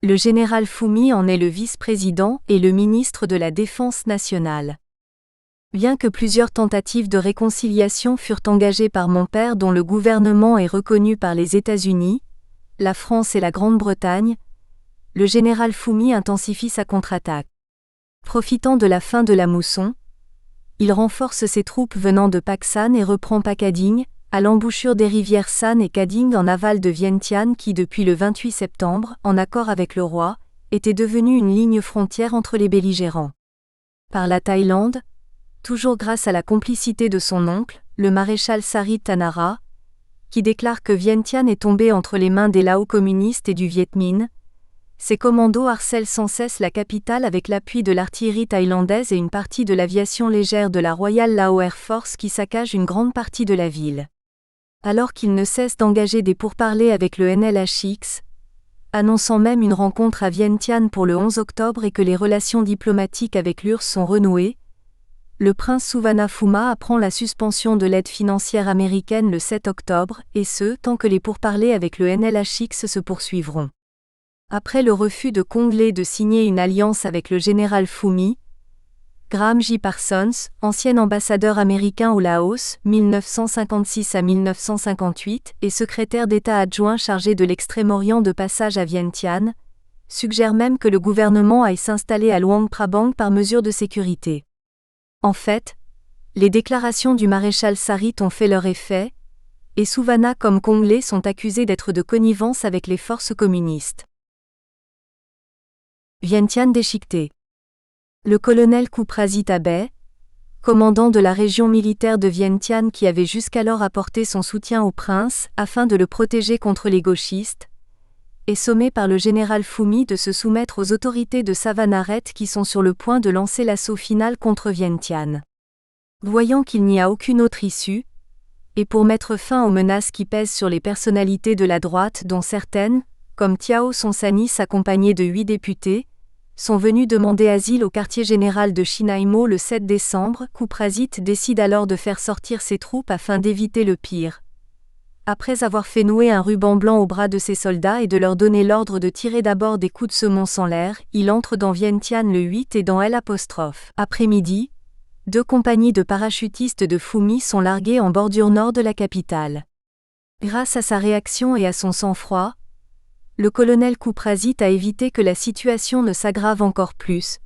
Le général Fumi en est le vice-président et le ministre de la Défense nationale. Bien que plusieurs tentatives de réconciliation furent engagées par mon père dont le gouvernement est reconnu par les États-Unis, la France et la Grande-Bretagne, le général Fumi intensifie sa contre-attaque. Profitant de la fin de la mousson, il renforce ses troupes venant de Paksan et reprend Pakading, à l'embouchure des rivières San et Kading en aval de Vientiane qui depuis le 28 septembre, en accord avec le roi, était devenue une ligne frontière entre les belligérants. Par la Thaïlande, toujours grâce à la complicité de son oncle, le maréchal Sarit Tanara, qui déclare que Vientiane est tombée entre les mains des Lao communistes et du Viet Minh, ses commandos harcèlent sans cesse la capitale avec l'appui de l'artillerie thaïlandaise et une partie de l'aviation légère de la Royal Lao Air Force qui saccage une grande partie de la ville. Alors qu'il ne cesse d'engager des pourparlers avec le NLHX, annonçant même une rencontre à Vientiane pour le 11 octobre et que les relations diplomatiques avec l'URSS sont renouées, le prince Suvarnabhuma apprend la suspension de l'aide financière américaine le 7 octobre, et ce, tant que les pourparlers avec le NLHX se poursuivront. Après le refus de Conglé de signer une alliance avec le général Fumi, Graham J. Parsons, ancien ambassadeur américain au Laos, 1956 à 1958, et secrétaire d'État adjoint chargé de l'Extrême-Orient de passage à Vientiane, suggère même que le gouvernement aille s'installer à Luang Prabang par mesure de sécurité. En fait, les déclarations du maréchal Sarit ont fait leur effet, et Suvarna comme Conglé sont accusés d'être de connivence avec les forces communistes. Vientiane déchiquetée. Le colonel Kuprasit Abe, commandant de la région militaire de Vientiane qui avait jusqu'alors apporté son soutien au prince afin de le protéger contre les gauchistes, est sommé par le général Fumi de se soumettre aux autorités de Savanaret qui sont sur le point de lancer l'assaut final contre Vientiane. Voyant qu'il n'y a aucune autre issue, et pour mettre fin aux menaces qui pèsent sur les personnalités de la droite dont certaines, comme Tiao Sonsanis accompagné de 8 députés, sont venus demander asile au quartier général de Chinaimo le 7 décembre, Kuprasit décide alors de faire sortir ses troupes afin d'éviter le pire. Après avoir fait nouer un ruban blanc au bras de ses soldats et de leur donner l'ordre de tirer d'abord des coups de semonce en l'air, il entre dans Vientiane le 8 et dans L'. Après-midi, 2 compagnies de parachutistes de Fumi sont larguées en bordure nord de la capitale. Grâce à sa réaction et à son sang-froid, le colonel Kuprasit a évité que la situation ne s'aggrave encore plus.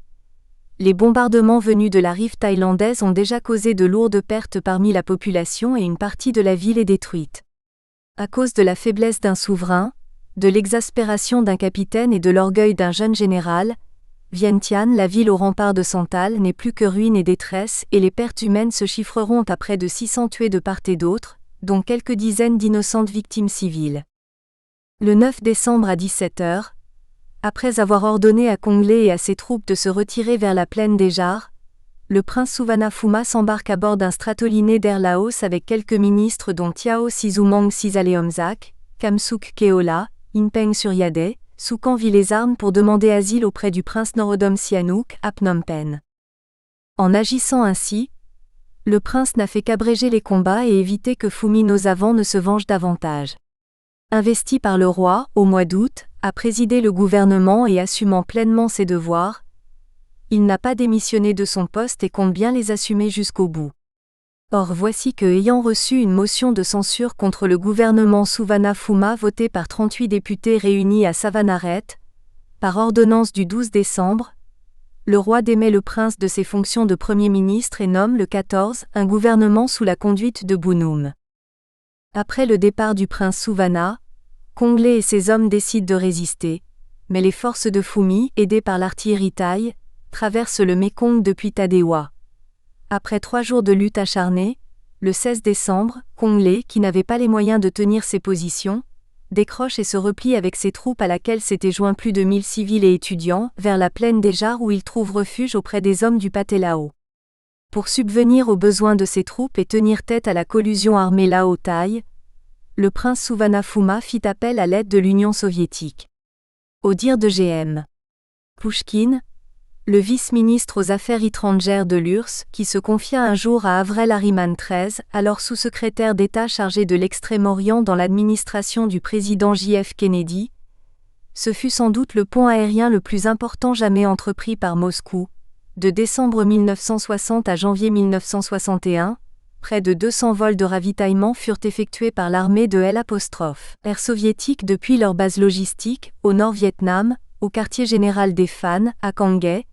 Les bombardements venus de la rive thaïlandaise ont déjà causé de lourdes pertes parmi la population et une partie de la ville est détruite. À cause de la faiblesse d'un souverain, de l'exaspération d'un capitaine et de l'orgueil d'un jeune général, Vientiane, la ville aux remparts de Santal, n'est plus que ruine et détresse et les pertes humaines se chiffreront à près de 600 tués de part et d'autre, dont quelques dizaines d'innocentes victimes civiles. Le 9 décembre à 17h, après avoir ordonné à Conglé et à ses troupes de se retirer vers la plaine des Jars, le prince Suvarnabhuma s'embarque à bord d'un stratoliné d'Air Laos avec quelques ministres dont Tiao Sizumang Sizaleomzak, Kamsuk Keola, Impeng Suryade, Sukan Vilesarn pour demander asile auprès du prince Norodom Sihanouk à Phnom Penh. En agissant ainsi, le prince n'a fait qu'abréger les combats et éviter que Fumi Nosavant ne se venge davantage. Investi par le roi, au mois d'août, à présider le gouvernement et assumant pleinement ses devoirs, il n'a pas démissionné de son poste et compte bien les assumer jusqu'au bout. Or voici que, ayant reçu une motion de censure contre le gouvernement Souvanna-Phouma votée par 38 députés réunis à Savanaret, par ordonnance du 12 décembre, le roi démet le prince de ses fonctions de Premier ministre et nomme le 14 un gouvernement sous la conduite de Bounoum. Après le départ du prince Souvanna, Conglé et ses hommes décident de résister, mais les forces de Phoumi, aidées par l'artillerie thaï, traversent le Mékong depuis Tadewa. Après 3 jours de lutte acharnée, le 16 décembre, Conglé, qui n'avait pas les moyens de tenir ses positions, décroche et se replie avec ses troupes à laquelle s'étaient joints plus de 1000 civils et étudiants, vers la plaine des Jars où il trouve refuge auprès des hommes du Patélao. Pour subvenir aux besoins de ses troupes et tenir tête à la collusion armée Lao-Thaï, le prince Souvanna-Phouma fit appel à l'aide de l'Union soviétique. Au dire de G.M. Pouchkine, le vice-ministre aux Affaires étrangères de l'URSS, qui se confia un jour à Avrel Harriman XIII, alors sous-secrétaire d'État chargé de l'Extrême-Orient dans l'administration du président J.F. Kennedy, ce fut sans doute le pont aérien le plus important jamais entrepris par Moscou. De décembre 1960 à janvier 1961, près de 200 vols de ravitaillement furent effectués par l'armée de l'Air soviétique depuis leur base logistique, au Nord-Vietnam, au quartier général des Phan, à Canghaï,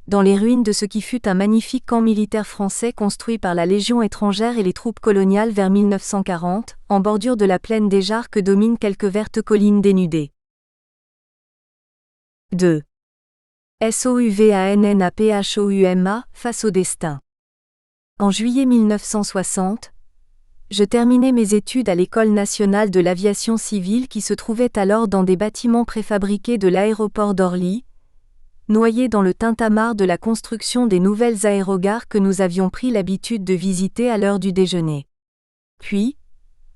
dans les ruines de ce qui fut un magnifique camp militaire français construit par la Légion étrangère et les troupes coloniales vers 1940, en bordure de la plaine des Jars que dominent quelques vertes collines dénudées. 2. SOUVANNAPHOUMA, face au destin. En juillet 1960, je terminais mes études à l'École nationale de l'aviation civile qui se trouvait alors dans des bâtiments préfabriqués de l'aéroport d'Orly, noyés dans le tintamarre de la construction des nouvelles aérogares que nous avions pris l'habitude de visiter à l'heure du déjeuner. Puis,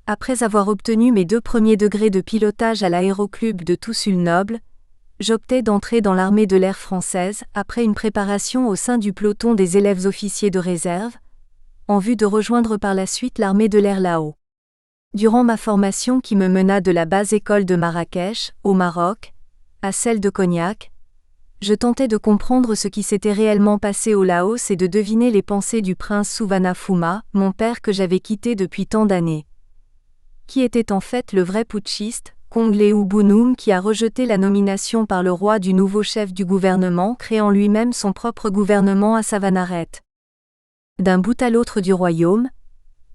après avoir obtenu mes 2 premiers degrés de pilotage à l'aéroclub de Toussul-Noble, j'optai d'entrer dans l'armée de l'air française après une préparation au sein du peloton des élèves officiers de réserve, en vue de rejoindre par la suite l'armée de l'air Lao. Durant ma formation qui me mena de la base école de Marrakech, au Maroc, à celle de Cognac, je tentais de comprendre ce qui s'était réellement passé au Laos et de deviner les pensées du prince Souvanna-Phouma, mon père que j'avais quitté depuis tant d'années. Qui était en fait le vrai putschiste, Conglé ou Bounoum, qui a rejeté la nomination par le roi du nouveau chef du gouvernement, créant lui-même son propre gouvernement à Savanaret. D'un bout à l'autre du royaume,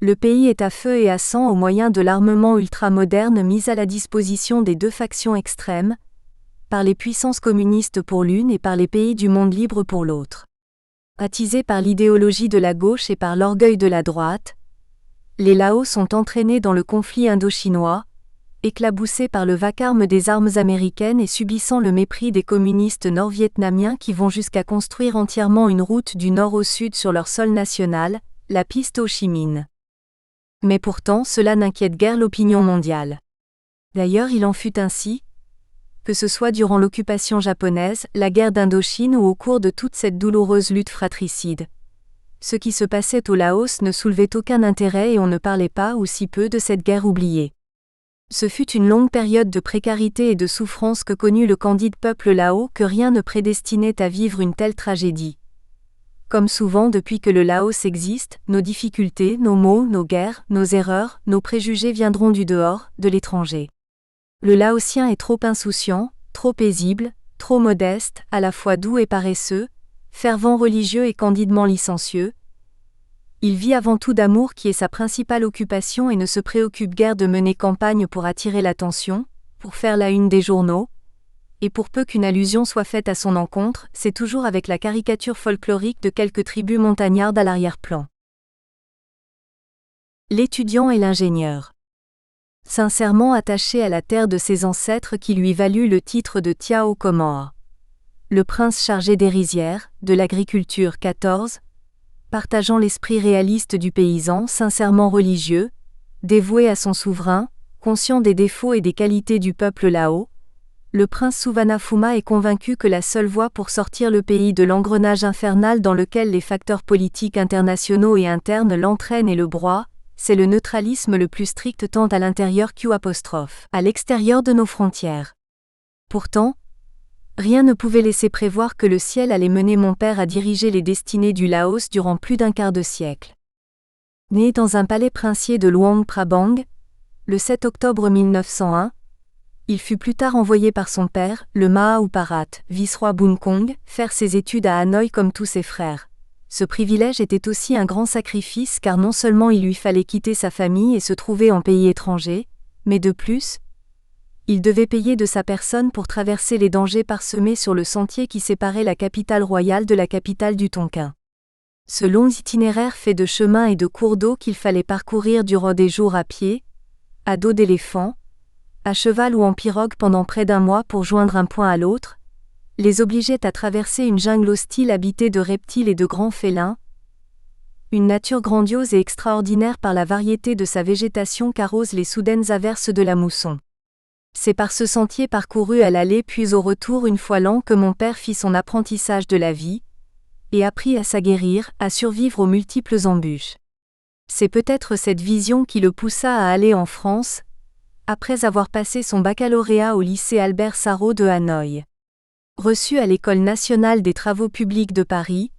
le pays est à feu et à sang au moyen de l'armement ultramoderne mis à la disposition des 2 factions extrêmes, par les puissances communistes pour l'une et par les pays du monde libre pour l'autre. Attisés par l'idéologie de la gauche et par l'orgueil de la droite, les Laos sont entraînés dans le conflit indo-chinois, éclaboussés par le vacarme des armes américaines et subissant le mépris des communistes nord-vietnamiens qui vont jusqu'à construire entièrement une route du nord au sud sur leur sol national, la piste Ho Chi Minh. Mais pourtant cela n'inquiète guère l'opinion mondiale. D'ailleurs il en fut ainsi, que ce soit durant l'occupation japonaise, la guerre d'Indochine ou au cours de toute cette douloureuse lutte fratricide. Ce qui se passait au Laos ne soulevait aucun intérêt et on ne parlait pas ou si peu de cette guerre oubliée. Ce fut une longue période de précarité et de souffrance que connut le candide peuple Lao que rien ne prédestinait à vivre une telle tragédie. Comme souvent depuis que le Laos existe, nos difficultés, nos maux, nos guerres, nos erreurs, nos préjugés viendront du dehors, de l'étranger. Le Laotien est trop insouciant, trop paisible, trop modeste, à la fois doux et paresseux, fervent religieux et candidement licencieux. Il vit avant tout d'amour qui est sa principale occupation et ne se préoccupe guère de mener campagne pour attirer l'attention, pour faire la une des journaux, et pour peu qu'une allusion soit faite à son encontre, c'est toujours avec la caricature folklorique de quelques tribus montagnardes à l'arrière-plan. L'étudiant et l'ingénieur. Sincèrement attaché à la terre de ses ancêtres qui lui valut le titre de Tiao Komor. Le prince chargé des rizières, de l'agriculture 14, partageant l'esprit réaliste du paysan sincèrement religieux, dévoué à son souverain, conscient des défauts et des qualités du peuple Lao, le prince Souvanna-Phouma est convaincu que la seule voie pour sortir le pays de l'engrenage infernal dans lequel les facteurs politiques internationaux et internes l'entraînent et le broient, c'est le neutralisme le plus strict tant à l'intérieur qu'à l'extérieur de nos frontières. Pourtant, Rien ne pouvait laisser prévoir que le ciel allait mener mon père à diriger les destinées du Laos durant plus d'un quart de siècle. Né dans un palais princier de Luang Prabang, le 7 octobre 1901, il fut plus tard envoyé par son père, le Maha Uparat, vice-roi Bunkong, faire ses études à Hanoï comme tous ses frères. Ce privilège était aussi un grand sacrifice car non seulement il lui fallait quitter sa famille et se trouver en pays étranger, mais de plus, il devait payer de sa personne pour traverser les dangers parsemés sur le sentier qui séparait la capitale royale de la capitale du Tonkin. Ce long itinéraire fait de chemins et de cours d'eau qu'il fallait parcourir durant des jours à pied, à dos d'éléphant, à cheval ou en pirogue pendant près d'un mois pour joindre un point à l'autre, les obligeait à traverser une jungle hostile habitée de reptiles et de grands félins, une nature grandiose et extraordinaire par la variété de sa végétation qu'arrosent les soudaines averses de la mousson. C'est par ce sentier parcouru à l'aller puis au retour une fois l'an que mon père fit son apprentissage de la vie, et apprit à s'aguerrir, à survivre aux multiples embûches. C'est peut-être cette vision qui le poussa à aller en France, après avoir passé son baccalauréat au lycée Albert Sarraut de Hanoï. Reçu à l'École nationale des travaux publics de Paris,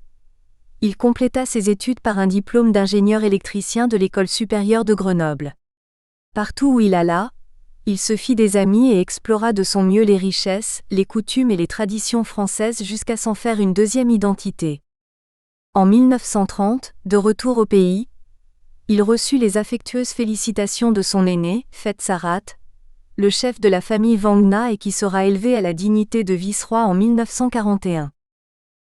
il compléta ses études par un diplôme d'ingénieur électricien de l'École supérieure de Grenoble. Partout où il alla, il se fit des amis et explora de son mieux les richesses, les coutumes et les traditions françaises jusqu'à s'en faire une deuxième identité. En 1930, de retour au pays, il reçut les affectueuses félicitations de son aîné, Phet Sarat, le chef de la famille Vangna et qui sera élevé à la dignité de vice-roi en 1941.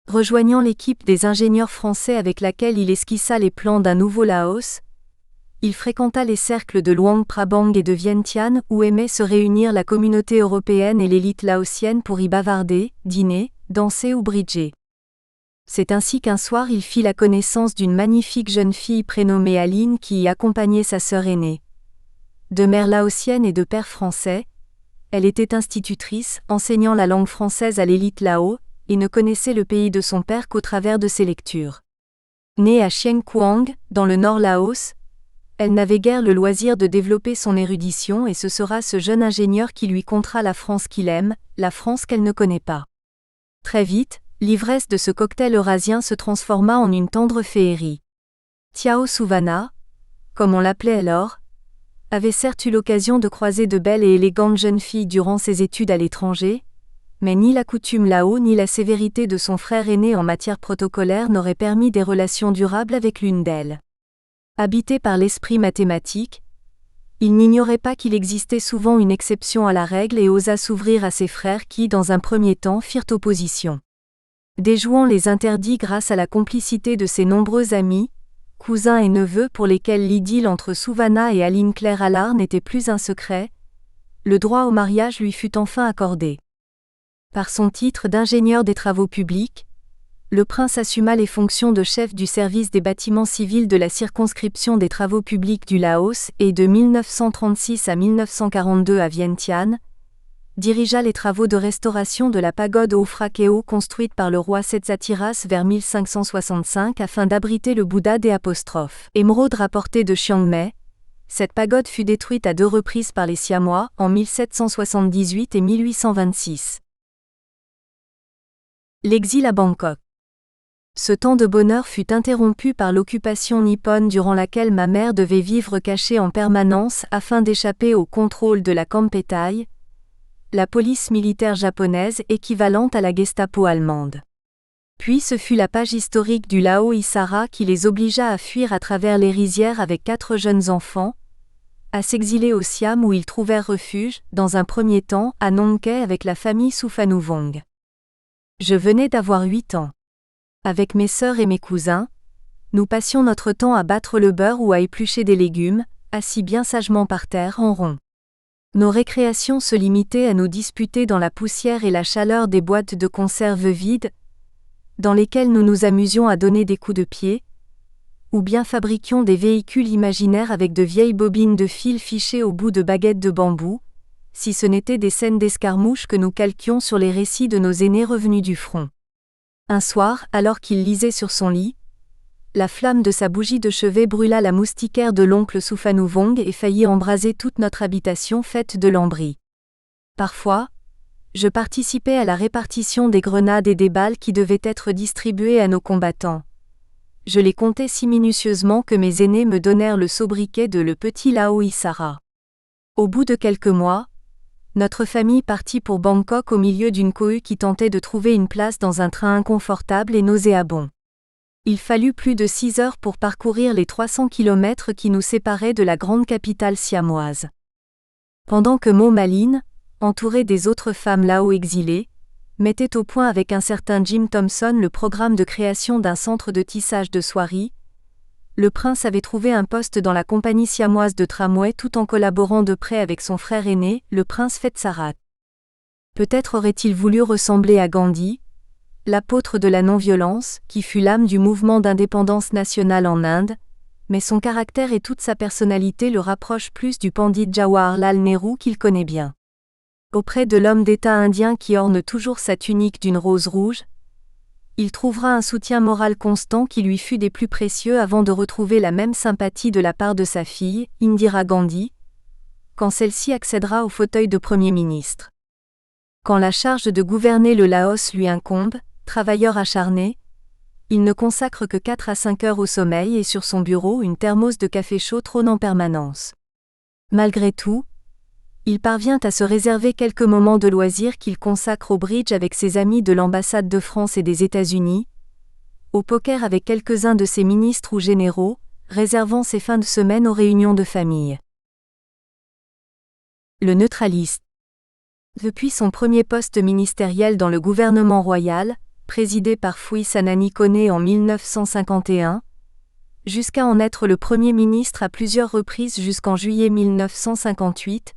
Rejoignant l'équipe des ingénieurs français avec laquelle il esquissa les plans d'un nouveau Laos, il fréquenta les cercles de Luang Prabang et de Vientiane où aimait se réunir la communauté européenne et l'élite laotienne pour y bavarder, dîner, danser ou bridger. C'est ainsi qu'un soir il fit la connaissance d'une magnifique jeune fille prénommée Aline qui y accompagnait sa sœur aînée. De mère laotienne et de père français, elle était institutrice, enseignant la langue française à l'élite Lao, et ne connaissait le pays de son père qu'au travers de ses lectures. Née à Chieng Kuang, dans le nord Laos, elle n'avait guère le loisir de développer son érudition et ce sera ce jeune ingénieur qui lui contera la France qu'il aime, la France qu'elle ne connaît pas. Très vite, l'ivresse de ce cocktail eurasien se transforma en une tendre féerie. Tiao Souvana, comme on l'appelait alors, avait certes eu l'occasion de croiser de belles et élégantes jeunes filles durant ses études à l'étranger, mais ni la coutume Lao ni la sévérité de son frère aîné en matière protocolaire n'auraient permis des relations durables avec l'une d'elles. Habité par l'esprit mathématique, il n'ignorait pas qu'il existait souvent une exception à la règle et osa s'ouvrir à ses frères qui, dans un premier temps, firent opposition. Déjouant les interdits grâce à la complicité de ses nombreux amis, cousins et neveux pour lesquels l'idylle entre Souvana et Aline Claire Allard n'était plus un secret, le droit au mariage lui fut enfin accordé. Par son titre d'ingénieur des travaux publics, le prince assuma les fonctions de chef du service des bâtiments civils de la circonscription des travaux publics du Laos et de 1936 à 1942 à Vientiane, dirigea les travaux de restauration de la pagode Ofra Keo construite par le roi Setsatiras vers 1565 afin d'abriter le Bouddha des apostrophes. Émeraude rapportée de Chiang Mai, cette pagode fut détruite à 2 reprises par les Siamois, en 1778 et 1826. L'exil à Bangkok. Ce temps de bonheur fut interrompu par l'occupation nippone durant laquelle ma mère devait vivre cachée en permanence afin d'échapper au contrôle de la Khampetai, la police militaire japonaise équivalente à la Gestapo allemande. Puis ce fut la page historique du Lao Isara qui les obligea à fuir à travers les rizières avec 4 jeunes enfants, à s'exiler au Siam où ils trouvèrent refuge, dans un premier temps, à Nong Khae avec la famille Souphanouvong. Je venais d'avoir 8 ans. Avec mes sœurs et mes cousins, nous passions notre temps à battre le beurre ou à éplucher des légumes, assis bien sagement par terre en rond. Nos récréations se limitaient à nous disputer dans la poussière et la chaleur des boîtes de conserve vides, dans lesquelles nous nous amusions à donner des coups de pied, ou bien fabriquions des véhicules imaginaires avec de vieilles bobines de fil fichées au bout de baguettes de bambou, si ce n'étaient des scènes d'escarmouches que nous calquions sur les récits de nos aînés revenus du front. Un soir, alors qu'il lisait sur son lit, la flamme de sa bougie de chevet brûla la moustiquaire de l'oncle Souphanouvong et faillit embraser toute notre habitation faite de lambris. Parfois, Je participais à la répartition des grenades et des balles qui devaient être distribuées à nos combattants. Je les comptais si minutieusement que mes aînés me donnèrent le sobriquet de le petit Lao Isara. Au bout de quelques mois, notre famille partit pour Bangkok au milieu d'une cohue qui tentait de trouver une place dans un train inconfortable et nauséabond. Il fallut plus de 6 heures pour parcourir les 300 kilomètres qui nous séparaient de la grande capitale siamoise. Pendant que Mo Malin, entouré des autres femmes Lao exilées, mettait au point avec un certain Jim Thompson le programme de création d'un centre de tissage de soieries, le prince avait trouvé un poste dans la compagnie siamoise de tramway tout en collaborant de près avec son frère aîné, le prince Phetsarath. Peut-être aurait-il voulu ressembler à Gandhi, l'apôtre de la non-violence, qui fut l'âme du mouvement d'indépendance nationale en Inde, mais son caractère et toute sa personnalité le rapprochent plus du pandit Jawaharlal Nehru qu'il connaît bien. Auprès de l'homme d'État indien qui orne toujours sa tunique d'une rose rouge, il trouvera un soutien moral constant qui lui fut des plus précieux avant de retrouver la même sympathie de la part de sa fille, Indira Gandhi, quand celle-ci accédera au fauteuil de Premier ministre. Quand la charge de gouverner le Laos lui incombe, travailleur acharné, il ne consacre que 4 à 5 heures au sommeil et sur son bureau une thermos de café chaud trône en permanence. Malgré tout, il parvient à se réserver quelques moments de loisirs qu'il consacre au bridge avec ses amis de l'ambassade de France et des États-Unis, au poker avec quelques-uns de ses ministres ou généraux, réservant ses fins de semaine aux réunions de famille. Le neutraliste. Depuis son premier poste ministériel dans le gouvernement royal, présidé par Phouy Sanani Koné en 1951, jusqu'à en être le Premier ministre à plusieurs reprises jusqu'en juillet 1958,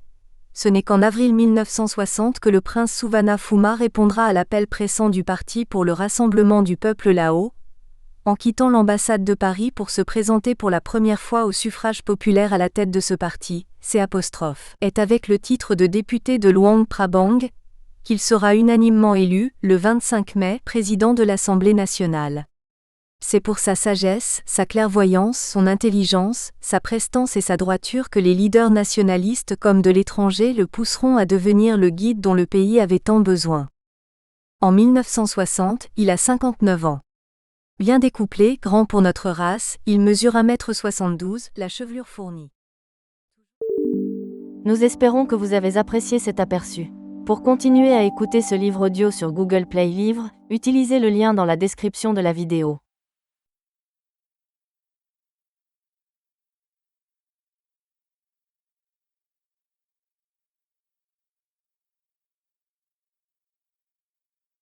ce n'est qu'en avril 1960 que le prince Souvanna Phouma répondra à l'appel pressant du parti pour le rassemblement du peuple Lao, en quittant l'ambassade de Paris pour se présenter pour la première fois au suffrage populaire à la tête de ce parti, est avec le titre de député de Luang Prabang, qu'il sera unanimement élu, le 25 mai, président de l'Assemblée nationale. C'est pour sa sagesse, sa clairvoyance, son intelligence, sa prestance et sa droiture que les leaders nationalistes comme de l'étranger le pousseront à devenir le guide dont le pays avait tant besoin. En 1960, il a 59 ans. Bien découplé, grand pour notre race, il mesure 1,72 m, la chevelure fournie. Nous espérons que vous avez apprécié cet aperçu. Pour continuer à écouter ce livre audio sur Google Play Livres, utilisez le lien dans la description de la vidéo.